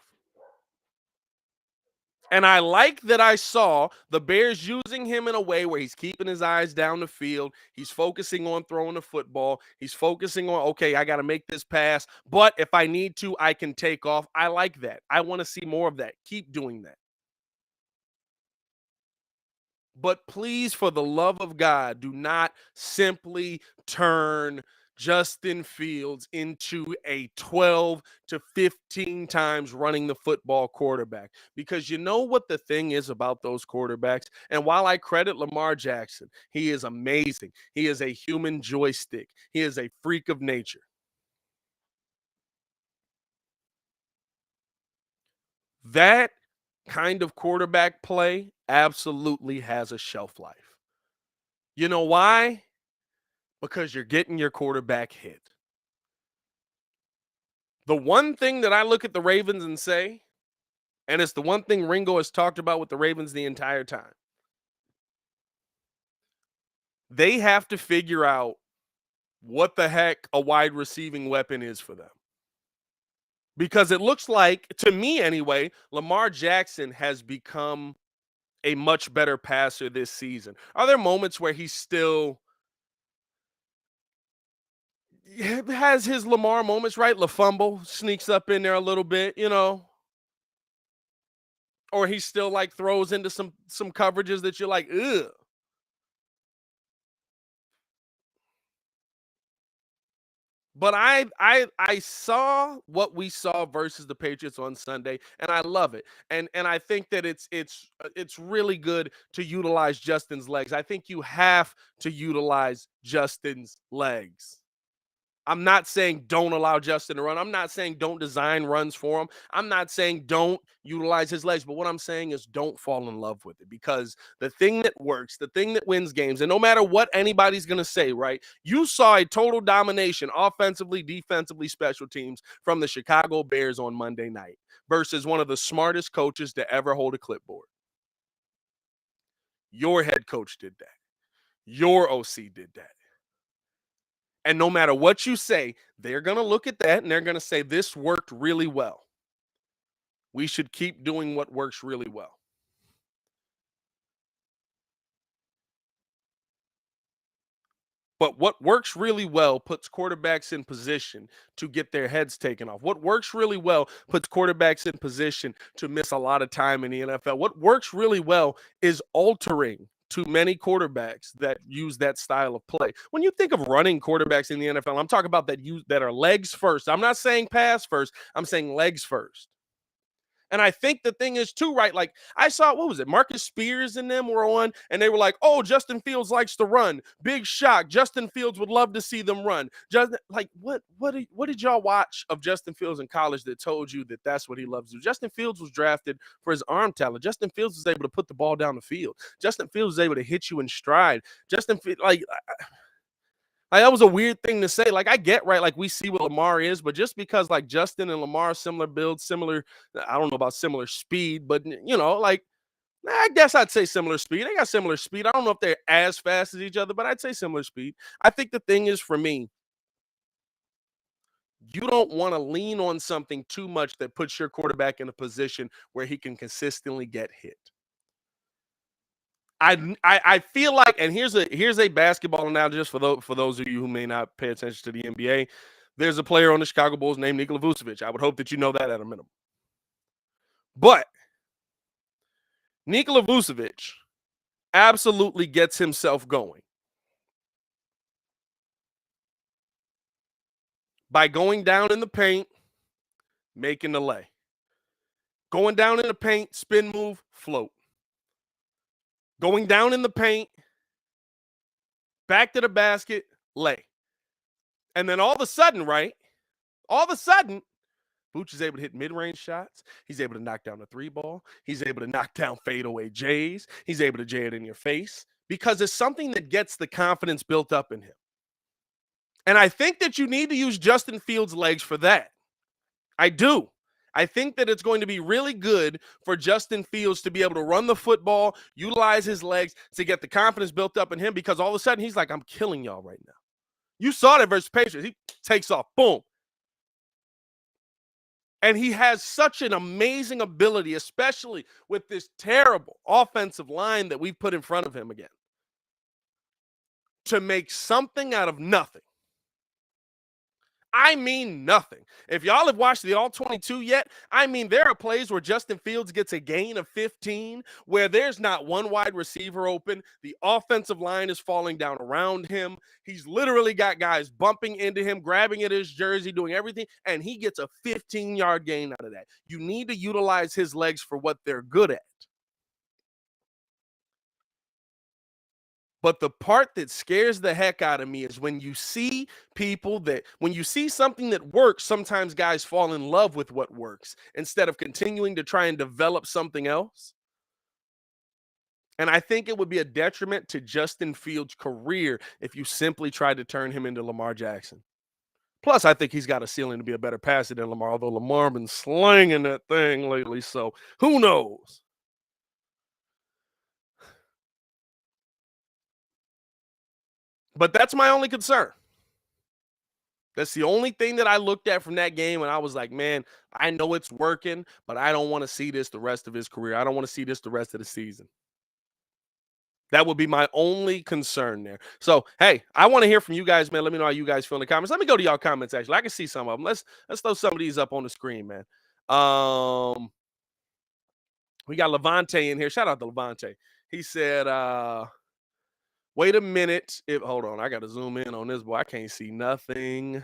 And I like that I saw the Bears using him in a way where he's keeping his eyes down the field. He's focusing on throwing the football. He's focusing on, okay, I got to make this pass. But if I need to, I can take off. I like that. I want to see more of that. Keep doing that. But please, for the love of God, do not simply turn Justin Fields into a 12 to 15 times running the football quarterback. Because you know what the thing is about those quarterbacks? And while I credit Lamar Jackson, he is amazing. He is a human joystick. He is a freak of nature. That kind of quarterback play absolutely has a shelf life. You know why? Because you're getting your quarterback hit. The one thing that I look at the Ravens and say, and it's the one thing Ringo has talked about with the Ravens the entire time, they have to figure out what the heck a wide receiving weapon is for them. Because it looks like, to me anyway, Lamar Jackson has become a much better passer this season. Are there moments where he's still has his Lamar moments, right? LaFumble sneaks up in there a little bit, or he still like throws into some coverages that you're like, ugh. But I saw what we saw versus the Patriots on Sunday, and I love it. And I think that it's really good to utilize Justin's legs. I think you have to utilize Justin's legs. I'm not saying don't allow Justin to run. I'm not saying don't design runs for him. I'm not saying don't utilize his legs. But what I'm saying is don't fall in love with it, because the thing that works, the thing that wins games, and no matter what anybody's going to say, right? You saw a total domination offensively, defensively, special teams from the Chicago Bears on Monday night versus one of the smartest coaches to ever hold a clipboard. Your head coach did that. Your OC did that. And no matter what you say, they're going to look at that and they're going to say, this worked really well. We should keep doing what works really well. But what works really well puts quarterbacks in position to get their heads taken off. What works really well puts quarterbacks in position to miss a lot of time in the NFL. What works really well is altering to many quarterbacks that use that style of play. When you think of running quarterbacks in the NFL, I'm talking about that are legs first. I'm not saying pass first. I'm saying legs first. And I think the thing is too, right? Like I saw, what was it? Marcus Spears and them were on, and they were like, "Oh, Justin Fields likes to run. Big shock. Justin Fields would love to see them run." Justin, like, what did y'all watch of Justin Fields in college that told you that that's what he loves to do? Justin Fields was drafted for his arm talent. Justin Fields was able to put the ball down the field. Justin Fields was able to hit you in stride. Like that was a weird thing to say. Like I get, right, like we see what Lamar is, but just because like Justin and Lamar similar build, similar, I don't know about similar speed, but like I guess I'd say similar speed. They got similar speed. I don't know if they're as fast as each other, but I'd say similar speed. I think the thing is for me, you don't want to lean on something too much that puts your quarterback in a position where he can consistently get hit. I feel like, and here's a basketball analogy just for those of you who may not pay attention to the NBA. There's a player on the Chicago Bulls named Nikola Vucevic. I would hope that you know that at a minimum. But Nikola Vucevic absolutely gets himself going by going down in the paint, making the lay. Going down in the paint, spin move, float. Going down in the paint, back to the basket, lay. And then all of a sudden, right? All of a sudden, Vooch is able to hit mid-range shots. He's able to knock down the three ball. He's able to knock down fadeaway J's. He's able to jay it in your face because it's something that gets the confidence built up in him. And I think that you need to use Justin Fields' legs for that. I do. I think that it's going to be really good for Justin Fields to be able to run the football, utilize his legs to get the confidence built up in him, because all of a sudden he's like, I'm killing y'all right now. You saw that versus Patriots. He takes off, boom. And he has such an amazing ability, especially with this terrible offensive line that we've put in front of him again, to make something out of nothing. I mean nothing. If y'all have watched the All 22 yet, I mean, there are plays where Justin Fields gets a gain of 15, where there's not one wide receiver open. The offensive line is falling down around him. He's literally got guys bumping into him, grabbing at his jersey, doing everything, and he gets a 15-yard gain out of that. You need to utilize his legs for what they're good at. But the part that scares the heck out of me is when you see when you see something that works, sometimes guys fall in love with what works instead of continuing to try and develop something else. And I think it would be a detriment to Justin Fields' career if you simply tried to turn him into Lamar Jackson. Plus, I think he's got a ceiling to be a better passer than Lamar, although Lamar been slinging that thing lately, so who knows? But that's my only concern. That's the only thing that I looked at from that game, and I was like, man, I know it's working, but I don't want to see this the rest of his career. I don't want to see this the rest of the season. That would be my only concern there. So, hey, I want to hear from you guys, man. Let me know how you guys feel in the comments. Let me go to y'all comments, actually. I can see some of them. Let's throw some of these up on the screen, man. We got Levante in here. Shout out to Levante. He said, wait a minute. Hold on. I got to zoom in on this, boy. I can't see nothing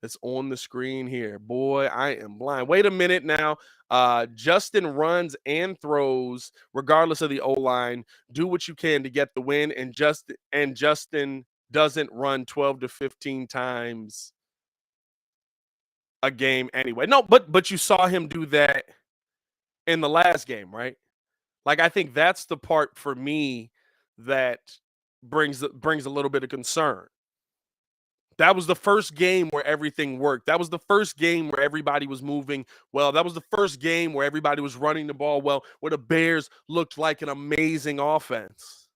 that's on the screen here. Boy, I am blind. Wait a minute now. Justin runs and throws, regardless of the O-line. Do what you can to get the win. And Justin doesn't run 12 to 15 times a game anyway. No, but you saw him do that in the last game, right? Like, I think that's the part for me that brings a little bit of concern. That was the first game where everything worked. That was the first game where everybody was moving well. That was the first game where everybody was running the ball well, where the Bears looked like an amazing offense.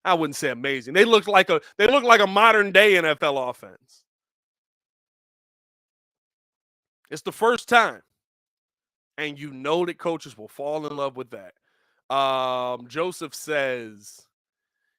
I wouldn't say amazing. They looked like a modern day NFL offense. It's the first time. And you know that coaches will fall in love with that. Joseph says,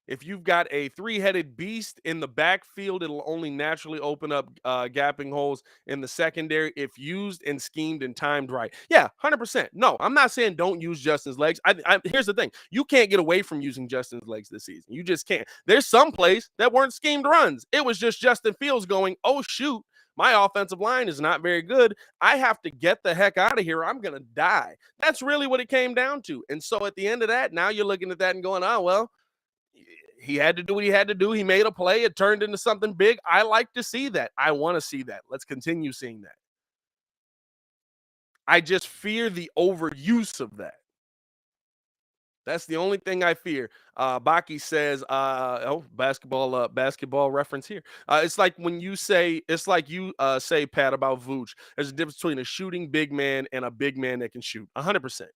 if you've got a three-headed beast in the backfield, it'll only naturally open up gapping holes in the secondary if used and schemed and timed right. Yeah, 100%. No, I'm not saying don't use Justin's legs. Here's the thing. You can't get away from using Justin's legs this season. You just can't. There's some plays that weren't schemed runs. It was just Justin Fields going, oh, shoot, my offensive line is not very good. I have to get the heck out of here. I'm going to die. That's really what it came down to. And so at the end of that, now you're looking at that and going, oh, well, he had to do what he had to do. He made a play. It turned into something big. I like to see that. I want to see that. Let's continue seeing that. I just fear the overuse of that. That's the only thing I fear. Baki says, basketball reference here. It's like when you say, say, Pat, about Vooch. There's a difference between a shooting big man and a big man that can shoot. 100%.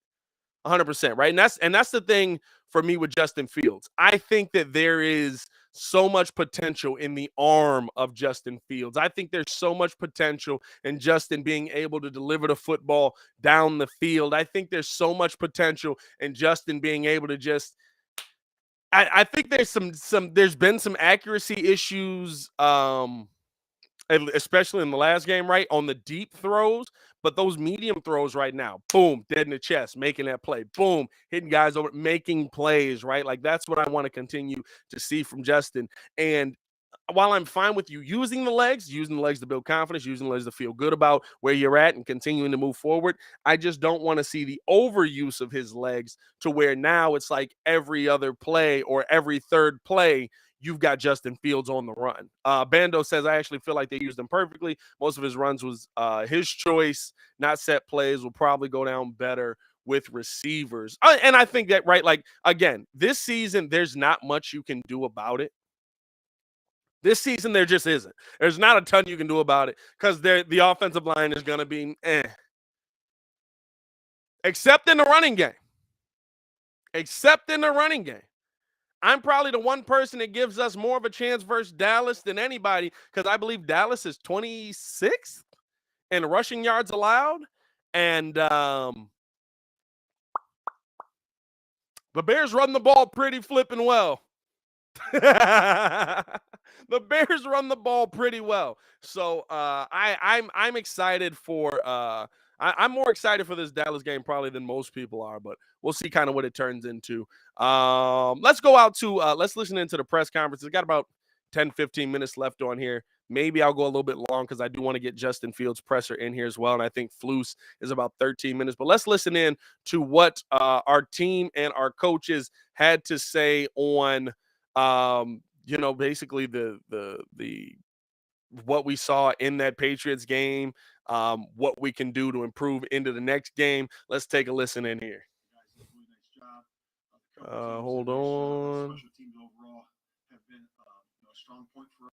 100%, right? And that's the thing for me with Justin Fields. I think that there is so much potential in the arm of Justin Fields. I think there's so much potential in Justin being able to deliver the football down the field. I think there's so much potential in Justin being able to just I think there's been some accuracy issues especially in the last game, right, on the deep throws. But those medium throws right now, boom, dead in the chest, making that play, boom, hitting guys over, making plays, right? Like, that's what I want to continue to see from Justin. And while I'm fine with you using the legs to build confidence, using the legs to feel good about where you're at and continuing to move forward, I just don't want to see the overuse of his legs to where now it's like every other play or every third play, you've got Justin Fields on the run. Bando says, I actually feel like they used him perfectly. Most of his runs was his choice, not set plays. Will probably go down better with receivers. And I think that, right, like, again, this season, there's not much you can do about it. This season, there just isn't. There's not a ton you can do about it because the offensive line is going to be except in the running game. I'm probably the one person that gives us more of a chance versus Dallas than anybody, because I believe Dallas is 26th in rushing yards allowed. And the Bears run the ball pretty flipping well. The Bears run the ball pretty well. So I'm excited for I'm more excited for this Dallas game probably than most people are, but we'll see kind of what it turns into. Let's go out to let's listen into the press conference. It's got about 10-15 minutes left on here. Maybe I'll go a little bit long because I do want to get Justin Fields presser in here as well. And I think Flus is about 13 minutes. But let's listen in to what our team and our coaches had to say on basically the what we saw in that Patriots game, what we can do to improve into the next game. Let's take a listen in here. Hold on. Special teams overall have been a strong point for us.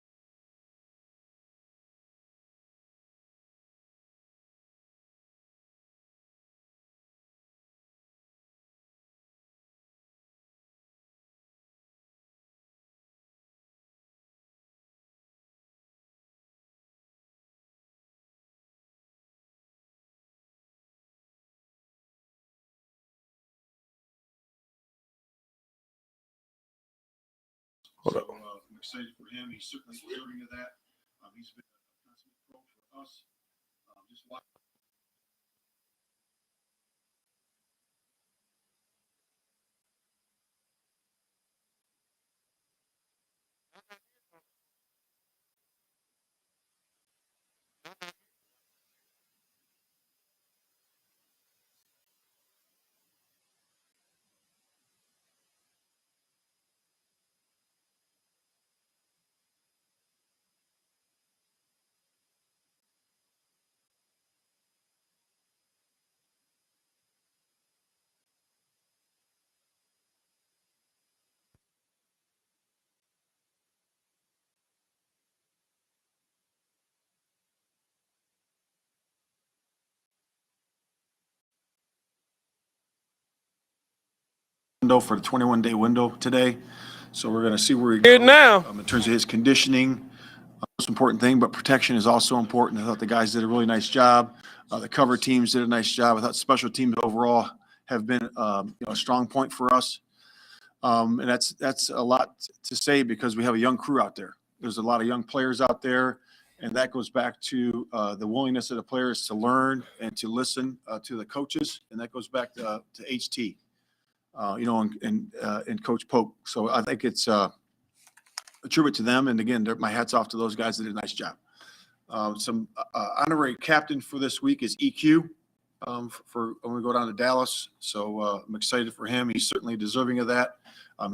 So I'm excited for him. He's certainly deserving of that. He's been a constant pro for us. Just watch. Window for the 21-day window today. So we're going to see where he goes now in terms of his conditioning. Most important thing, but protection is also important. I thought the guys did a really nice job. The cover teams did a nice job. I thought special teams overall have been a strong point for us. And that's a lot to say because we have a young crew out there. There's a lot of young players out there, and that goes back to the willingness of the players to learn and to listen to the coaches, and that goes back to HT. And Coach Pope. So I think it's a tribute to them. And again, my hat's off to those guys that did a nice job. Some honorary captain for this week is EQ for when we go down to Dallas. So I'm excited for him. He's certainly deserving of that.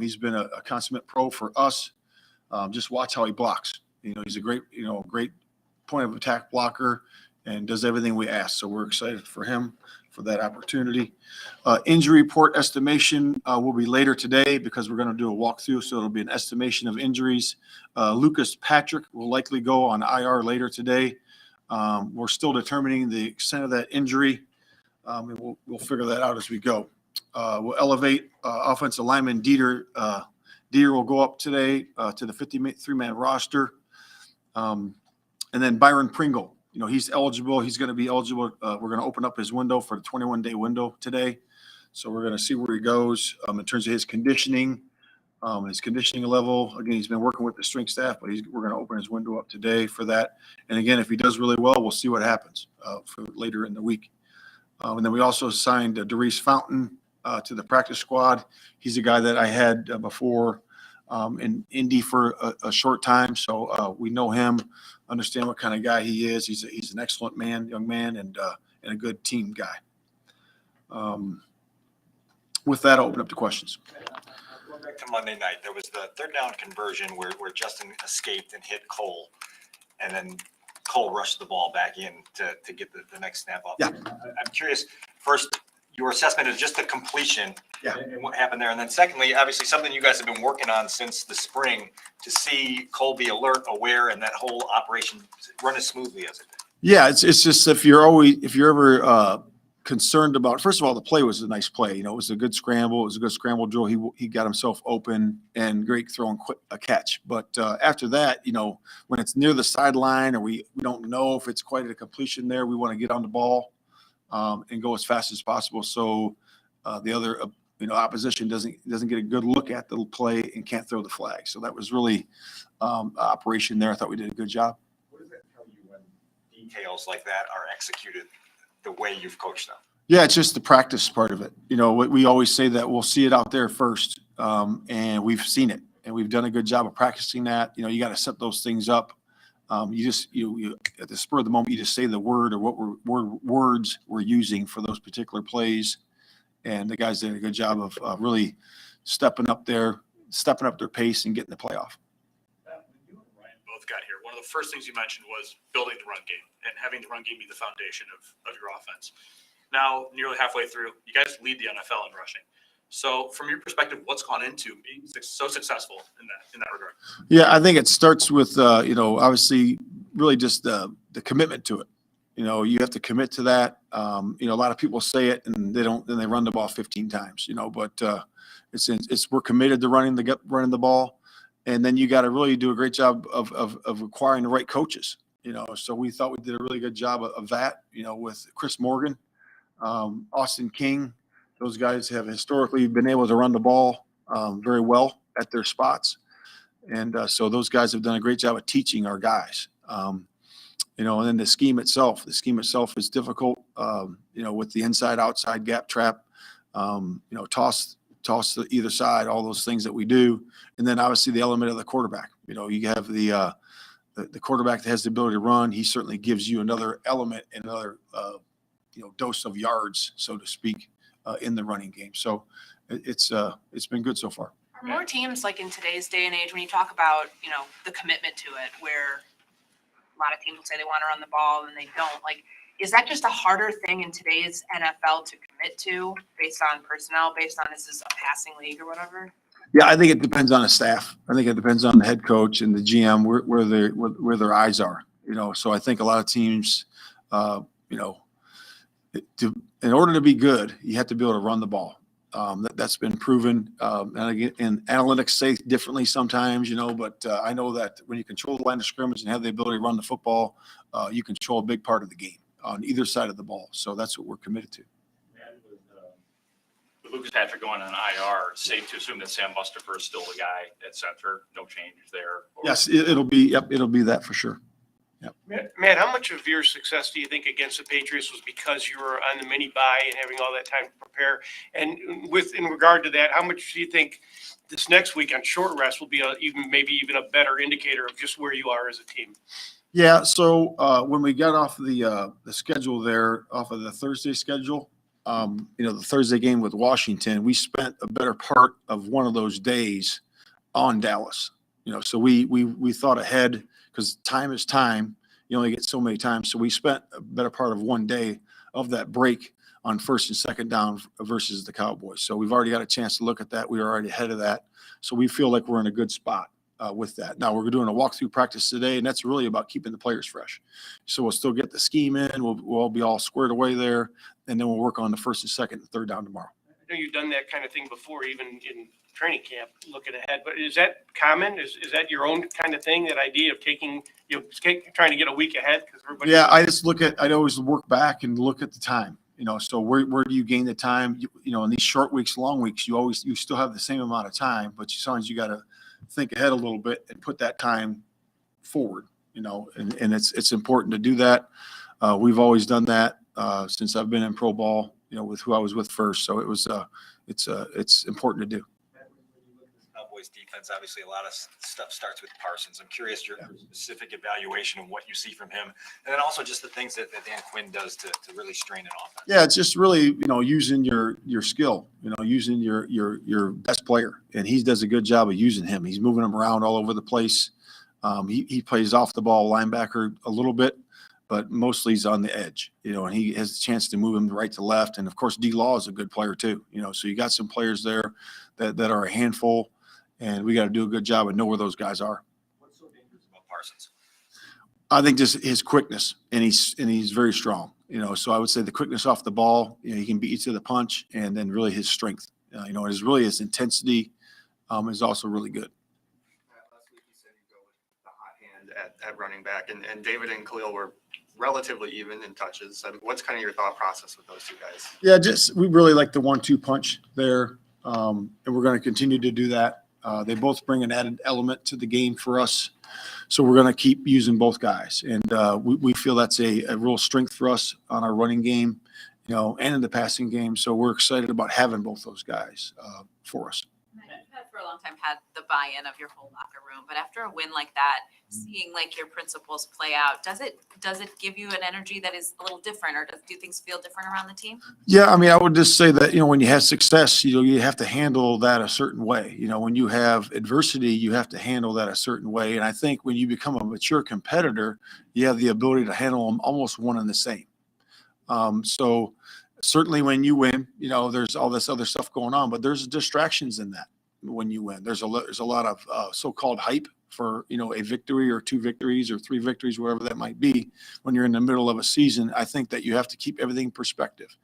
He's been a consummate pro for us. Just watch how he blocks. He's a great point of attack blocker and does everything we ask. So we're excited for him for that opportunity. Injury report estimation will be later today because we're going to do a walkthrough. So it'll be an estimation of injuries. Lucas Patrick will likely go on IR later today. We're still determining the extent of that injury. And we'll figure that out as we go. We'll elevate offensive lineman Dieter. Dieter will go up today to the 53-man roster. And then Byron Pringle. He's eligible. He's going to be eligible. We're going to open up his window for the 21-day window today. So we're going to see where he goes in terms of his conditioning level. Again, he's been working with the strength staff, but we're going to open his window up today for that. And again, if he does really well, we'll see what happens for later in the week. And then we also signed Darius Fountain to the practice squad. He's a guy that I had before in Indy for a short time. So we know him, understand what kind of guy he is. He's an excellent young man, and a good team guy. With that, I'll open up to questions. Going back to Monday night, there was the third down conversion where Justin escaped and hit Cole, and then Cole rushed the ball back in to get the next snap up. Yeah. I'm curious, first, your assessment of just the completion Yeah. and what happened there. And then secondly, obviously something you guys have been working on since the spring to see Cole be alert, aware, and that whole operation run as smoothly as it did. Yeah, it's just if you're ever concerned about, first of all, the play was a nice play. It was a good scramble. It was a good scramble drill. He got himself open and great throw and a catch. But after that, when it's near the sideline or we don't know if it's quite a completion there, we want to get on the ball and go as fast as possible. So the other, opposition doesn't get a good look at the play and can't throw the flag. So that was really operation there. I thought we did a good job. What does that tell you when details like that are executed the way you've coached them? Yeah, it's just the practice part of it. We always say that we'll see it out there first, and we've seen it, and we've done a good job of practicing that. You got to set those things up. You at the spur of the moment, you just say the word or what words we're using for those particular plays, and the guys did a good job of really stepping up their pace and getting the playoff. You and Ryan both got here. One of the first things you mentioned was building the run game and having the run game be the foundation of your offense. Now, nearly halfway through, you guys lead the NFL in rushing. So, from your perspective, what's gone into being so successful in that regard? Yeah, I think it starts with obviously really just the commitment to it. You have to commit to that. A lot of people say it and they don't, then they run the ball 15 times. But it's we're committed to running the ball, and then you got to really do a great job of acquiring the right coaches. So we thought we did a really good job of that. With Chris Morgan, Austin King. Those guys have historically been able to run the ball very well at their spots. And so those guys have done a great job of teaching our guys. And then the scheme itself is difficult, with the inside-outside gap trap, toss to either side, all those things that we do. And then obviously the element of the quarterback. You have the quarterback that has the ability to run. He certainly gives you another element, another dose of yards, so to speak, in the running game. So it's been good so far. Are more teams, like in today's day and age, when you talk about, the commitment to it, where a lot of teams will say they want to run the ball and they don't, is that just a harder thing in today's NFL to commit to based on personnel, based on this is a passing league or whatever? Yeah, I think it depends on the staff. I think it depends on the head coach and the GM where their eyes are. So I think a lot of teams, in order to be good, you have to be able to run the ball. That's been proven. And again, and analytics say differently sometimes, but I know that when you control the line of scrimmage and have the ability to run the football, you control a big part of the game on either side of the ball. So that's what we're committed to. With Lucas Patrick going on IR, safe to assume that Sam Mustipher is still the guy at center. No change there. Yes, it'll be that for sure. Matt, how much of your success do you think against the Patriots was because you were on the mini bye and having all that time to prepare? And in regard to that, how much do you think this next week on short rest will be maybe even a better indicator of just where you are as a team? Yeah. So when we got off the schedule there, off of the Thursday schedule, the Thursday game with Washington, we spent a better part of one of those days on Dallas. So we thought ahead. Because time is time. You only get so many times. So we spent a better part of one day of that break on first and second down versus the Cowboys. So we've already got a chance to look at that. We are already ahead of that. So we feel like we're in a good spot with that. Now we're doing a walkthrough practice today, and that's really about keeping the players fresh. So we'll still get the scheme in. We'll be all squared away there, and then we'll work on the first and second and third down tomorrow. I know you've done that kind of thing before, even in training camp, looking ahead. But is that common? Is that your own kind of thing? That idea of trying to get a week ahead? Because everybody. Yeah, I'd always work back and look at the time. So where do you gain the time? In these short weeks, long weeks, you still have the same amount of time, but sometimes you got to think ahead a little bit and put that time forward. And it's important to do that. We've always done that since I've been in pro ball. With who I was with first, so it's important to do. Cowboys defense, obviously a lot of stuff starts with Parsons. I'm curious your specific evaluation of what you see from him, and then also just the things that Dan Quinn does to really strain an offense. Yeah, it's just really using your skill, using your best player, and he does a good job of using him. He's moving him around all over the place. He plays off the ball linebacker a little bit, but mostly he's on the edge, and he has a chance to move him right to left. And of course, D-Law is a good player too, so you got some players there that are a handful, and we got to do a good job and know where those guys are. What's so dangerous about Parsons? I think just his quickness, and he's very strong. So I would say the quickness off the ball, he can beat you to the punch, and then really his strength, his intensity is also really good. Last week you said you go with the hot hand at running back, and David and Khalil were relatively even in touches. What's kind of your thought process with those two guys? Yeah, we really like the 1-2 punch there, and we're going to continue to do that. They both bring an added element to the game for us, so we're going to keep using both guys, and we feel that's a real strength for us on our running game, and in the passing game. So we're excited about having both those guys for us. You've had for a long time had the buy-in of your whole locker room, but after a win like that, seeing like your principles play out, does it give you an energy that is a little different, or do things feel different around the team? Yeah, I mean, I would just say that, when you have success, you have to handle that a certain way. When you have adversity, you have to handle that a certain way. And I think when you become a mature competitor, you have the ability to handle them almost one and the same. So certainly when you win, there's all this other stuff going on, but there's distractions in that. When you win, there's a lot of so-called hype for, a victory or 2 victories or 3 victories, whatever that might be. When you're in the middle of a season, I think that you have to keep everything in perspective.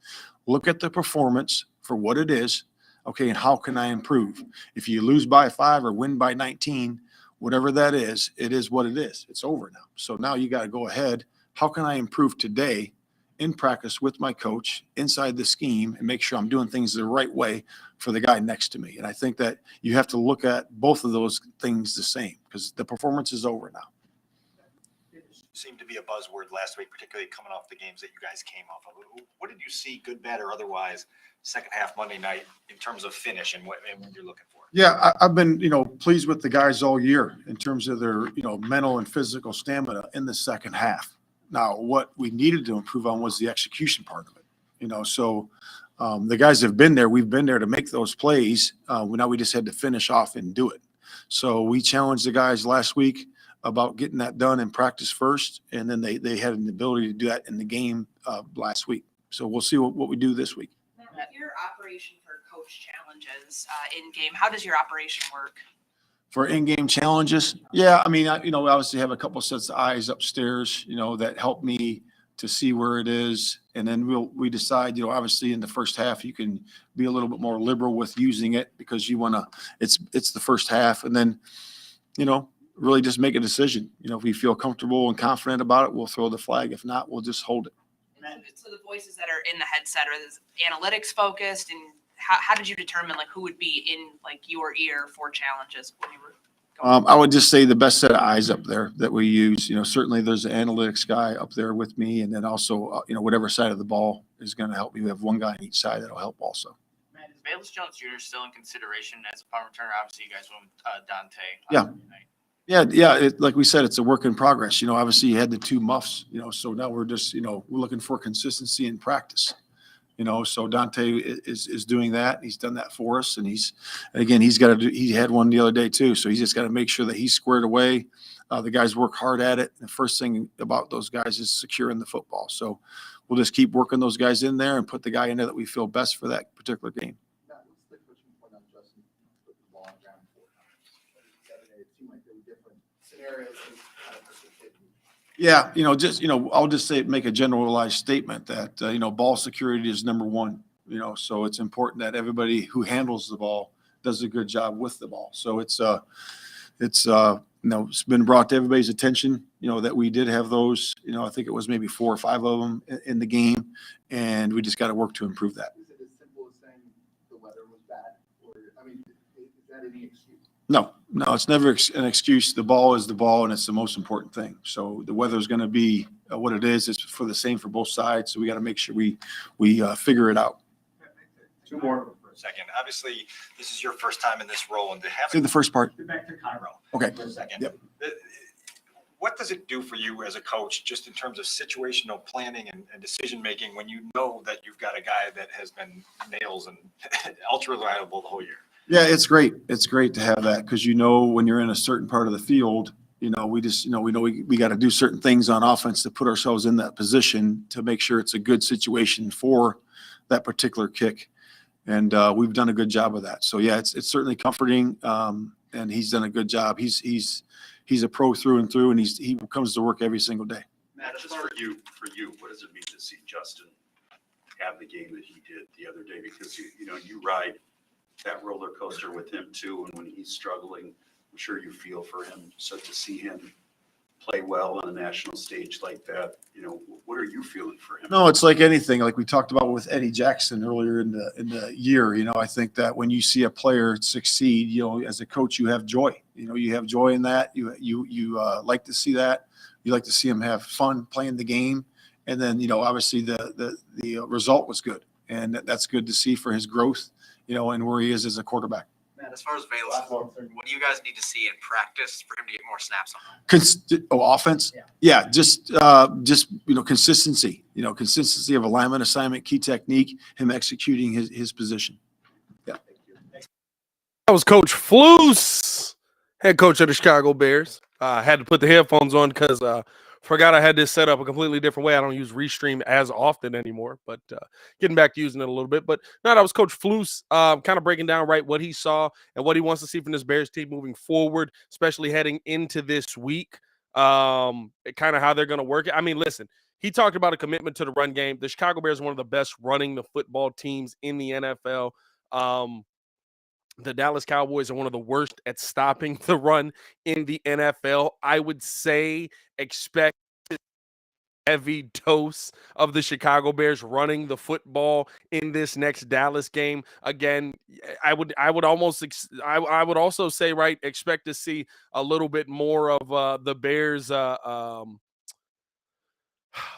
Look at the performance for what it is. Okay. And how can I improve? If you lose by 5 or win by 19, whatever that is, it is what it is. It's over now. So now you got to go ahead. How can I improve today in practice with my coach inside the scheme and make sure I'm doing things the right way for the guy next to me? And I think that you have to look at both of those things the same, because the performance is over now. Seemed to be a buzzword last week, particularly coming off the games that you guys came off of. What did you see, good, bad, or otherwise, second half Monday night in terms of finish and what you're looking for? Yeah, I've been, pleased with the guys all year in terms of their, mental and physical stamina in the second half. Now, what we needed to improve on was the execution part of it. So the guys have been there. We've been there to make those plays. Now we just had to finish off and do it. So we challenged the guys last week about getting that done in practice first, and then they had an ability to do that in the game last week. So we'll see what we do this week. Your operation for coach challenges in game, how does your operation work? For in-game challenges, yeah, I mean, we obviously have a couple sets of eyes upstairs, that help me to see where it is, and then we decide, obviously in the first half you can be a little bit more liberal with using it because you want to. It's the first half, and then, really just make a decision. If we feel comfortable and confident about it, we'll throw the flag. If not, we'll just hold it. So the voices that are in the headset, are this analytics focused, and how did you determine who would be in your ear for challenges when you were going? I would just say the best set of eyes up there that we use. Certainly there's an analytics guy up there with me, and then also whatever side of the ball is going to help me. We have one guy on each side that'll help also. Man, is Bayless Jones Jr. still in consideration as a punt returner? Obviously, you guys went with Dante. Yeah. Like we said, it's a work in progress. Obviously you had the 2 muffs. So now we're just we're looking for consistency in practice. So Dante is doing that. He's done that for us, and he's got to do. He had one the other day too, so he's just got to make sure that he's squared away. The guys work hard at it. The first thing about those guys is securing the football. So we'll just keep working those guys in there and put the guy in there that we feel best for that particular game. Yeah, I'll just say, make a generalized statement that, ball security is number one, so it's important that everybody who handles the ball does a good job with the ball. So it's been brought to everybody's attention, that we did have those, I think it was maybe 4 or 5 of them in the game, and we just got to work to improve that. Is it as simple as saying the weather was bad? Or, is that any excuse? No, it's never an excuse. The ball is the ball, and it's the most important thing. So the weather is going to be what it is. It's for the same for both sides. So we got to make sure we figure it out. 2 more for a second. Obviously, this is your first time in this role, and to have Say the first part. back to Cairo. Okay. For a second. Yep. What does it do for you as a coach, just in terms of situational planning and decision making, when you know that you've got a guy that has been nails and ultra reliable the whole year? Yeah, it's great. It's great to have that because when you're in a certain part of the field, we got to do certain things on offense to put ourselves in that position to make sure it's a good situation for that particular kick. And we've done a good job of that. So yeah, it's certainly comforting. And he's done a good job. He's a pro through and through, and he comes to work every single day. Matt, just for you, what does it mean to see Justin have the game that he did the other day? Because you ride that roller coaster with him too, and when he's struggling, I'm sure you feel for him. So to see him play well on a national stage like that, what are you feeling for him? No, it's like anything, like we talked about with Eddie Jackson earlier in the year. I think that when you see a player succeed, as a coach, you have joy. You have joy in that. You like to see that. You like to see him have fun playing the game, and then obviously the result was good, and that's good to see for his growth, and where he is as a quarterback. Matt, as far as Bayless, what do you guys need to see in practice for him to get more snaps on? Offense? Yeah, just consistency. Consistency of alignment, assignment, key technique, him executing his position. Yeah. That was Coach Flus, head coach of the Chicago Bears. I had to put the headphones on because forgot I had this set up a completely different way. I don't use Restream as often anymore, but getting back to using it a little bit. But no, that was Coach Flus kind of breaking down what he saw and what he wants to see from this Bears team moving forward, especially heading into this week, kind of how they're going to work it. I mean, listen, he talked about a commitment to the run game. The Chicago Bears are one of the best running the football teams in the NFL. The Dallas Cowboys are one of the worst at stopping the run in the NFL. I would say expect a heavy dose of the Chicago Bears running the football in this next Dallas game. Again, I would also say, expect to see a little bit more of the Bears.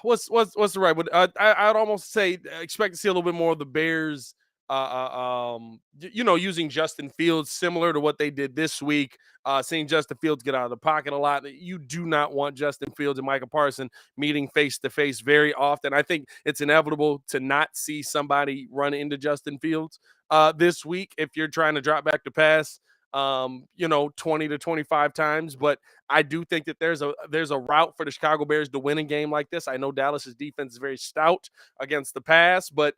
What's the right word? I'd almost say expect to see a little bit more of the Bears. Using Justin Fields similar to what they did this week, seeing Justin Fields get out of the pocket a lot. You do not want Justin Fields and Micah Parsons meeting face to face very often. I think it's inevitable to not see somebody run into Justin Fields this week if you're trying to drop back to pass 20 to 25 times. But I do think that there's a route for the Chicago Bears to win a game like this. I know Dallas's defense is very stout against the pass, but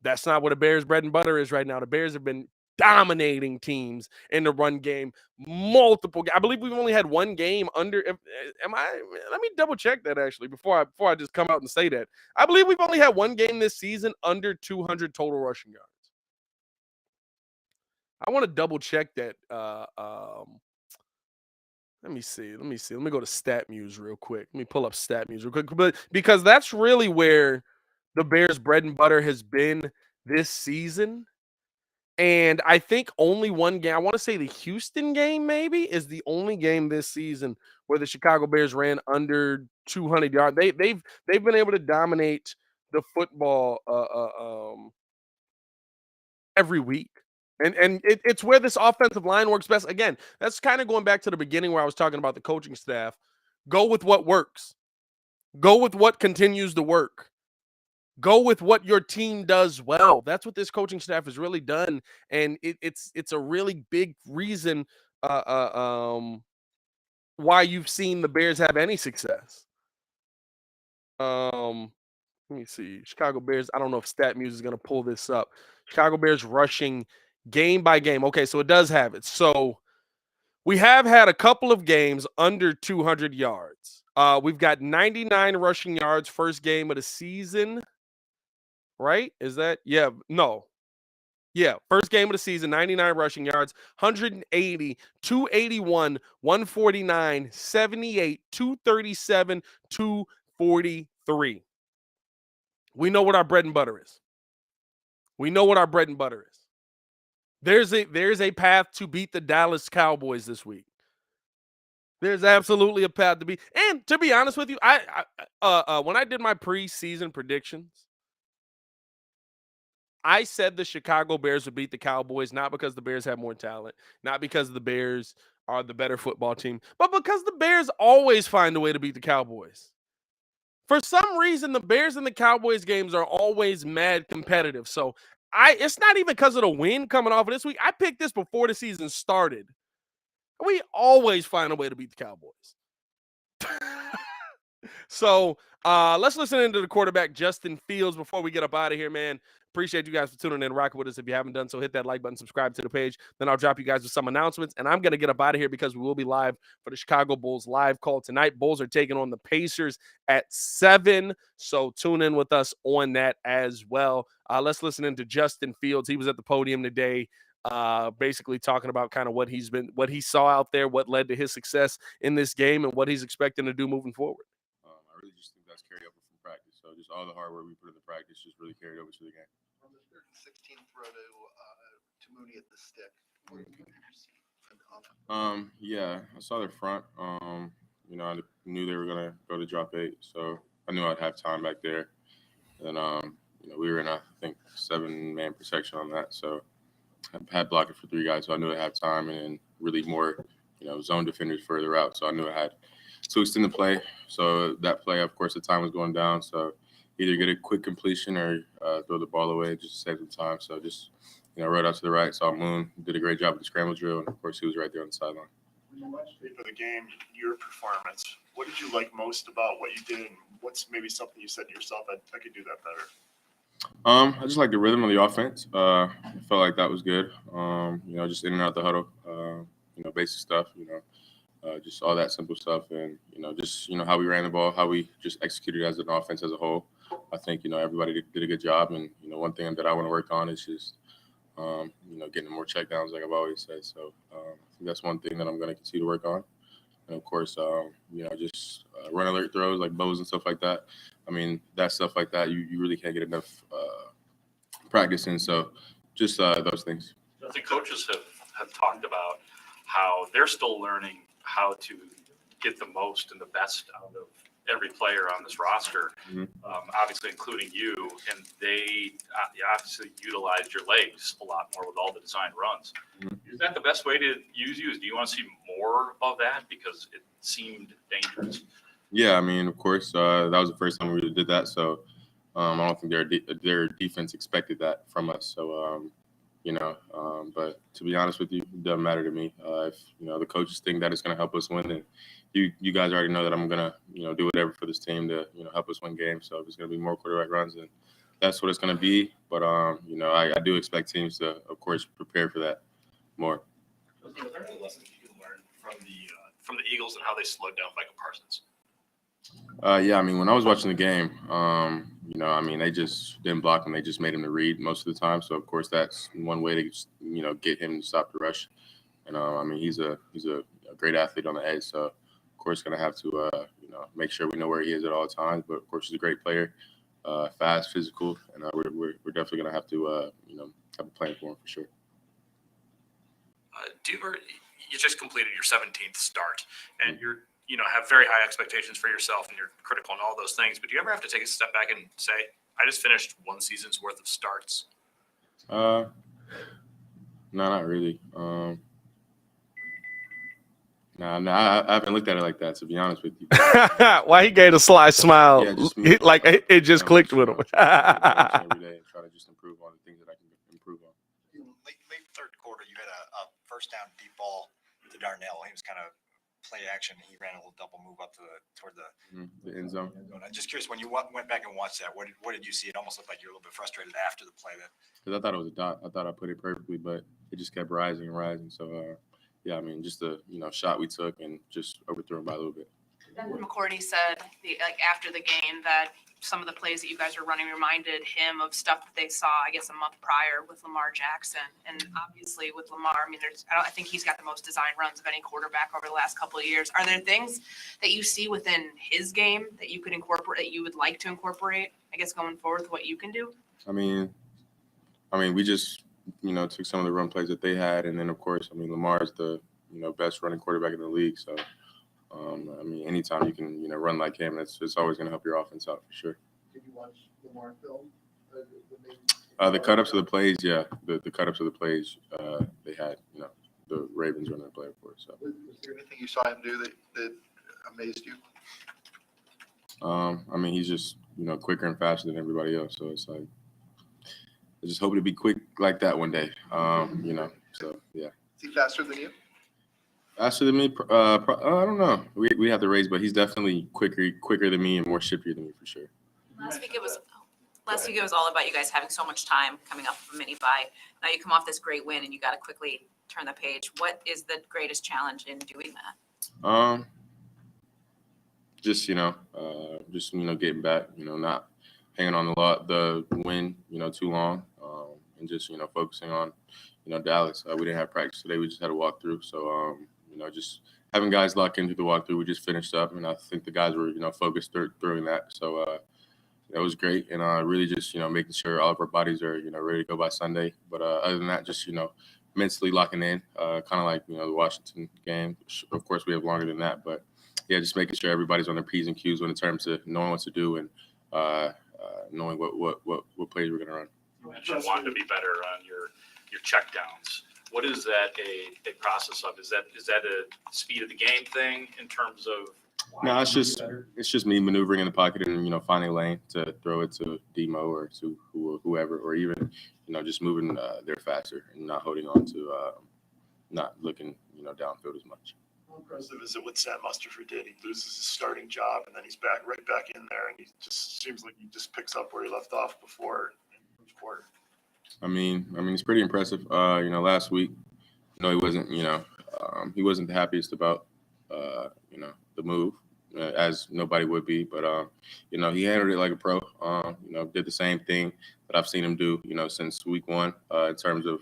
that's not what a Bears bread and butter is right now. The Bears have been dominating teams in the run game. I believe we've only had one game under. Let me double check that actually before I just come out and say that. I believe we've only had one game this season under 200 total rushing yards. I want to double check that. Let me see. Let me go to StatMuse real quick. Let me pull up StatMuse real quick, but because that's really where the Bears' bread and butter has been this season. And I think only one game, I want to say the Houston game maybe, is the only game this season where the Chicago Bears ran under 200 yards. They've been able to dominate the football every week. And it's where this offensive line works best. Again, that's kind of going back to the beginning where I was talking about the coaching staff. Go with what works. Go with what continues to work. Go with what your team does well. That's what this coaching staff has really done, and it's a really big reason why you've seen the Bears have any success. Let me see. Chicago Bears. I don't know if StatMuse is going to pull this up. Chicago Bears rushing game by game. Okay, so it does have it. So we have had a couple of games under 200 yards. We've got 99 rushing yards first game of the season. Right? Is that? Yeah. No. Yeah. First game of the season, 99 rushing yards, 180, 281, 149, 78, 237, 243. We know what our bread and butter is. There's a path to beat the Dallas Cowboys this week. There's absolutely a path to beat. And to be honest with you, I when I did my preseason predictions, I said the Chicago Bears would beat the Cowboys, not because the Bears have more talent, not because the Bears are the better football team, but because the Bears always find a way to beat the Cowboys. For some reason, the Bears and the Cowboys games are always mad competitive. So it's not even because of the win coming off of this week. I picked this before the season started. We always find a way to beat the Cowboys. So let's listen into the quarterback, Justin Fields, before we get up out of here, man. appreciate you guys for tuning in and rocking with us. If you haven't done so, hit that like button, subscribe to the page. Then I'll drop you guys with some announcements. And I'm going to get up out of here because we will be live for the Chicago Bulls live call tonight. Bulls are taking on the Pacers at 7. So tune in with us on that as well. Let's listen into Justin Fields. He was at the podium today, basically talking about kind of what he saw out there, what led to his success in this game, and what he's expecting to do moving forward. I really just think that's carried over from practice. So just all the hard work we put in the practice just really carried over to the game. From the 16th throw to Mooney at the stick. What did you see on that? Yeah, I saw their front. I knew they were gonna go to drop 8, so I knew I'd have time back there. And we were in I think 7-man protection on that, so I had blocking for 3 guys, so I knew I'd have time, and then really more, zone defenders further out, so I knew I had to extend the play. So that play, of course, the time was going down, so either get a quick completion or throw the ball away just to save some time. So just right out to the right, saw Moon, did a great job with the scramble drill, and of course he was right there on the sideline. When you watched for the game, your performance, what did you like most about what you did, and what's maybe something you said to yourself, I could do that better? I just like the rhythm of the offense. I felt like that was good. Just in and out the huddle, basic stuff, just all that simple stuff. And, just, how we ran the ball, how we just executed as an offense as a whole. I think, everybody did a good job. And, one thing that I want to work on is just, getting more checkdowns, like I've always said. So I think that's one thing that I'm going to continue to work on. And, of course, just run alert throws like bows and stuff like that. I mean, that stuff like that, you really can't get enough practice in. So just those things. I think coaches have talked about how they're still learning how to get the most and the best out of every player on this roster, obviously including you, and they obviously utilized your legs a lot more with all the design runs. Is that the best way to use you? Do you want to see more of that? Because it seemed dangerous. Yeah, I mean, of course, that was the first time we really did that. So I don't think their defense expected that from us. So, but to be honest with you, it doesn't matter to me. If, the coaches think that it's going to help us win, then you guys already know that I'm going to, do whatever for this team to, help us win games. So if it's going to be more quarterback runs, then that's what it's going to be. But, I do expect teams to, of course, prepare for that more. Are there any lessons you can learn from the Eagles and how they slowed down Micah Parsons? Yeah, I mean, when I was watching the game, they just didn't block him. They just made him to read most of the time. So, of course, that's one way to, get him to stop the rush. And, he's a great athlete on the edge. So, of course, going to have to, make sure we know where he is at all times. But, of course, he's a great player, fast, physical. And we're definitely going to have to, have a plan for him for sure. You just completed your 17th start, and you're have very high expectations for yourself, and you're critical and all those things. But do you ever have to take a step back and say, I just finished one season's worth of starts? No, not really. No, I haven't looked at it like that, to be honest with you. Why he gave a sly smile? Yeah, like it just clicked with him. Every day and try to just improve on the things that I can improve on. Late third quarter, you had a first down deep ball to Darnell. He was kind of play action. He ran a little double move up toward the end zone. I'm just curious, when you went back and watched that, what did you see? It almost looked like you were a little bit frustrated after the play. Because I thought it was a dot. I thought I put it perfectly, but it just kept rising and rising. So, yeah, I mean, just the shot we took and just overthrew him by a little bit. McCourty said after the game that some of the plays that you guys were running reminded him of stuff that they saw, I guess, a month prior with Lamar Jackson. And obviously with Lamar, I mean, I think he's got the most design runs of any quarterback over the last couple of years. Are there things that you see within his game that you could incorporate, that you would like to incorporate, I guess, going forward with what you can do? I mean, we just, took some of the run plays that they had. And then, of course, Lamar's the, best running quarterback in the league. So, anytime you can, run like him, it's always going to help your offense out for sure. Did you watch Lamar film? The cut-ups of the plays, yeah. The cut-ups of the plays they had, the Ravens running the play for it. So. Was there anything you saw him do that amazed you? He's just, quicker and faster than everybody else. So it's like, I just hope to be quick like that one day, so, yeah. Is he faster than you? Faster than me? I don't know. We have to raise, but he's definitely quicker than me and more shiftier than me for sure. Last week it was last week it was all about you guys having so much time coming up with a mini bye. Now you come off this great win and you got to quickly turn the page. What is the greatest challenge in doing that? Just getting back. Not hanging on the win, too long, and just focusing on Dallas. We didn't have practice today. We just had a walkthrough. So just having guys lock into the walkthrough. We just finished up, and I think the guys were focused during that. So that was great, and really just making sure all of our bodies are ready to go by Sunday. But other than that, just mentally locking in, kind of like the Washington game. Of course, we have longer than that, but yeah, just making sure everybody's on their P's and Q's when in terms of knowing what to do and knowing what plays we're gonna run. You mentioned wanting to be better on your checkdowns. What is that a process of? Is that a speed of the game thing in terms of? No, it's just me maneuvering in the pocket and finding a lane to throw it to Demo or to whoever, or even just moving there faster and not holding on to not looking downfield as much. How impressive is it what Sam Mustipher did? He loses his starting job and then he's right back in there, and he just seems like he just picks up where he left off before in the first quarter. I mean, it's pretty impressive. Last week, he wasn't the happiest about the move, as nobody would be, but he handled it like a pro. Did the same thing that I've seen him do, since week one, in terms of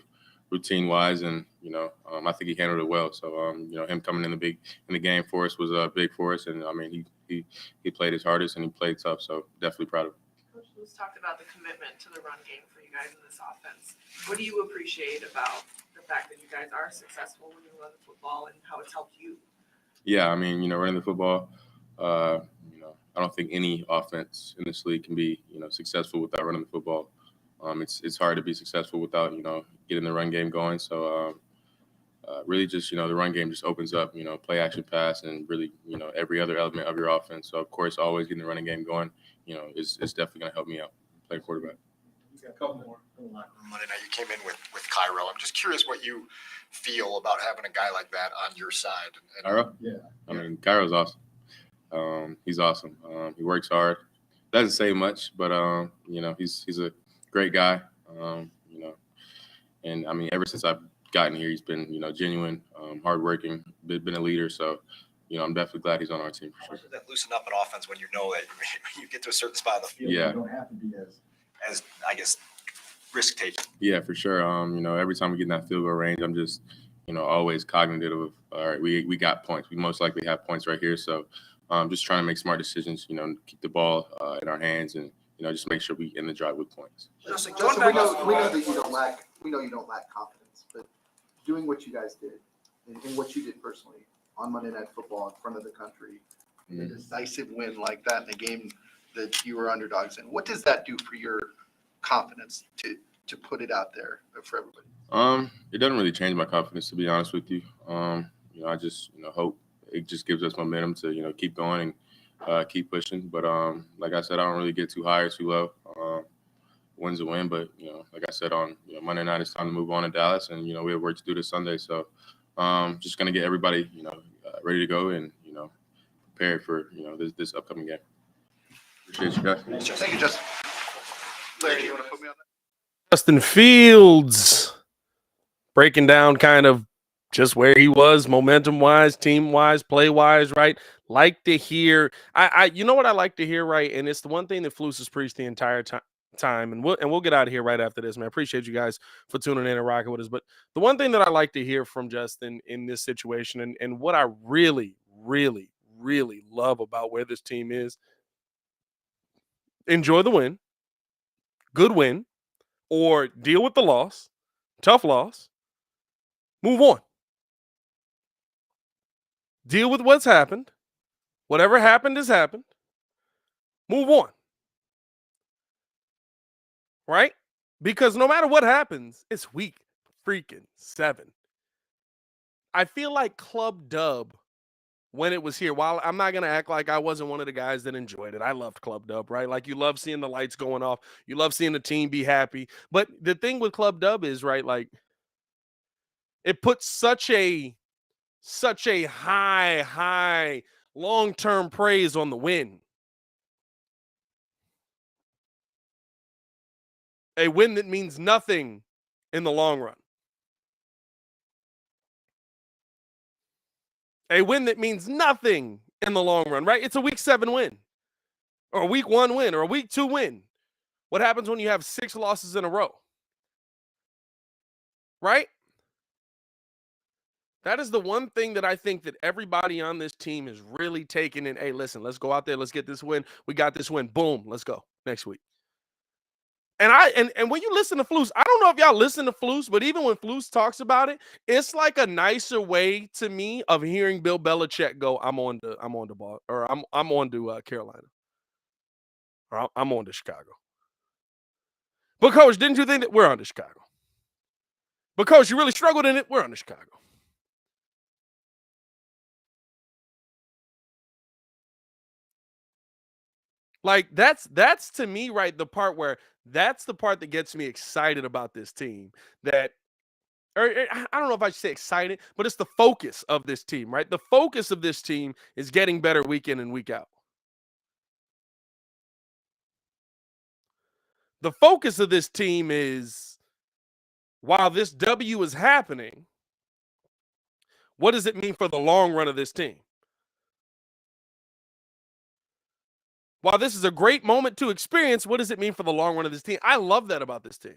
routine wise, and I think he handled it well. So him coming in the game for us was big for us, and I mean he played his hardest and he played tough. So definitely proud of him. Coach Lewis talked about the commitment to the run game for you guys in this offense. What do you appreciate about the fact that you guys are successful when you run the football and how it's helped you? Yeah, I mean, running the football, I don't think any offense in this league can be, successful without running the football. It's hard to be successful without, getting the run game going. So really just, the run game just opens up, play action pass and really, every other element of your offense. So of course, always getting the running game going, is definitely going to help me out playing quarterback. You got a couple more. Monday night, you came in with Cairo. I'm just curious what you feel about having a guy like that on your side. Cairo? Yeah. I mean, Cairo's awesome. He's awesome. He works hard. Doesn't say much, but he's a great guy. And I mean, ever since I've gotten here, he's been genuine, hardworking, been a leader. So I'm definitely glad he's on our team for sure. Does that loosen up an offense when you know that you get to a certain spot of the field? Yeah. You don't have to be as I guess risk taking. Yeah, for sure. Every time we get in that field goal range, I'm just always cognitive of, all right, we got points. We most likely have points right here. So just trying to make smart decisions, keep the ball in our hands and, just make sure we end the drive with points. Justin, we know that you don't lack. We know you don't lack confidence, but doing what you guys did and what you did personally on Monday Night Football in front of the country, a decisive win like that in a game that you were underdogs in. What does that do for your confidence to put it out there for everybody? It doesn't really change my confidence, to be honest with you. I just hope it just gives us momentum to keep going and keep pushing. But like I said, I don't really get too high or too low. Win's a win, but like I said on Monday night, it's time to move on to Dallas, and we have work to do this Sunday. So just gonna get everybody ready to go and prepared for this upcoming game. Appreciate you guys. Thank you, Justin. Larry, you want to put me on that? Justin Fields breaking down kind of just where he was momentum-wise, team-wise, play-wise, right? Like to hear you know what I like to hear, right? And it's the one thing that Flus has preached the entire time. And we'll get out of here right after this, man. I appreciate you guys for tuning in and rocking with us. But the one thing that I like to hear from Justin in this situation, and what I really, really, really love about where this team is, enjoy the win, good win, or deal with the loss, tough loss, move on. Deal with what's happened. Whatever happened has happened. Move on. Right? Because no matter what happens, it's week freaking 7. I feel like Club Dub, when it was here, while I'm not going to act like I wasn't one of the guys that enjoyed it. I loved Club Dub, right? Like you love seeing the lights going off. You love seeing the team be happy. But the thing with Club Dub is, right, like it puts such a high long-term praise on the win. A win that means nothing in the long run. A win that means nothing in the long run, right? It's a week 7 win or a week 1 win or a week 2 win. What happens when you have 6 losses in a row? Right? That is the one thing that I think that everybody on this team is really taking in. Hey, listen, let's go out there. Let's get this win. We got this win. Boom. Let's go next week. And when you listen to Flus, I don't know if y'all listen to Flus, but even when Flus talks about it, it's like a nicer way to me of hearing Bill Belichick go, I'm on the ball, or I'm on to Carolina, or I'm on to Chicago. But coach, didn't you think that we're on to Chicago? But coach, you really struggled in it. We're on to Chicago. Like that's to me, right, the part where that's the part that gets me excited about this team. That, or I don't know if I should say excited, but it's the focus of this team, right? The focus of this team is getting better week in and week out. The focus of this team is, while this W is happening, what does it mean for the long run of this team? While this is a great moment to experience, what does it mean for the long run of this team? I love that about this team.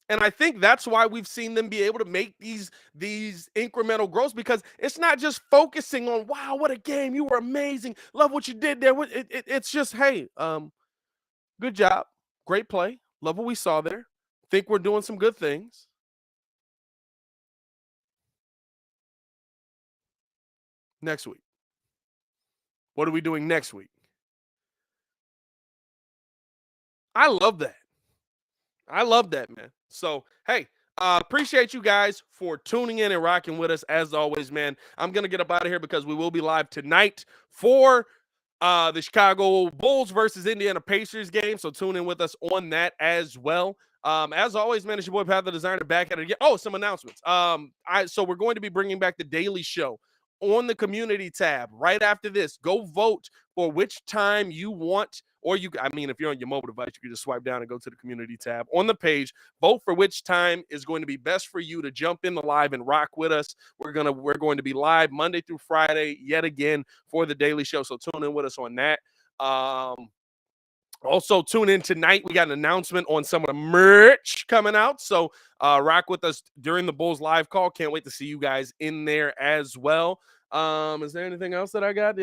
And I think that's why we've seen them be able to make these incremental growths, because it's not just focusing on, wow, what a game. You were amazing. Love what you did there. It's just, hey, good job. Great play. Love what we saw there. Think we're doing some good things. Next week. What are we doing next week? I love that. I love that, man. So, hey, appreciate you guys for tuning in and rocking with us as always, man. I'm going to get up out of here because we will be live tonight for the Chicago Bulls versus Indiana Pacers game. So tune in with us on that as well. As always, man, it's your boy Pat the Designer back at it again. Oh, some announcements. So we're going to be bringing back the Daily Show on the community tab right after this. Go vote for which time you want, or if you're on your mobile device, you can just swipe down and go to the community tab on the page. Vote for which time is going to be best for you to jump in the live and rock with us. We're going to be live Monday through Friday yet again for the Daily Show. So tune in with us on that. Also, tune in tonight. We got an announcement on some of the merch coming out. So rock with us during the Bulls live call. Can't wait to see you guys in there as well. Is there anything else that I got?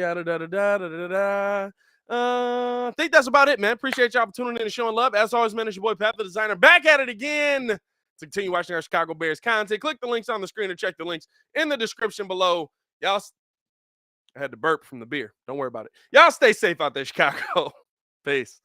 I think that's about it, man. Appreciate y'all for tuning in and showing love. As always, man, it's your boy Pat the Designer back at it again to continue watching our Chicago Bears content. Click the links on the screen or check the links in the description below. Y'all, I had to burp from the beer. Don't worry about it. Y'all stay safe out there, Chicago. Peace.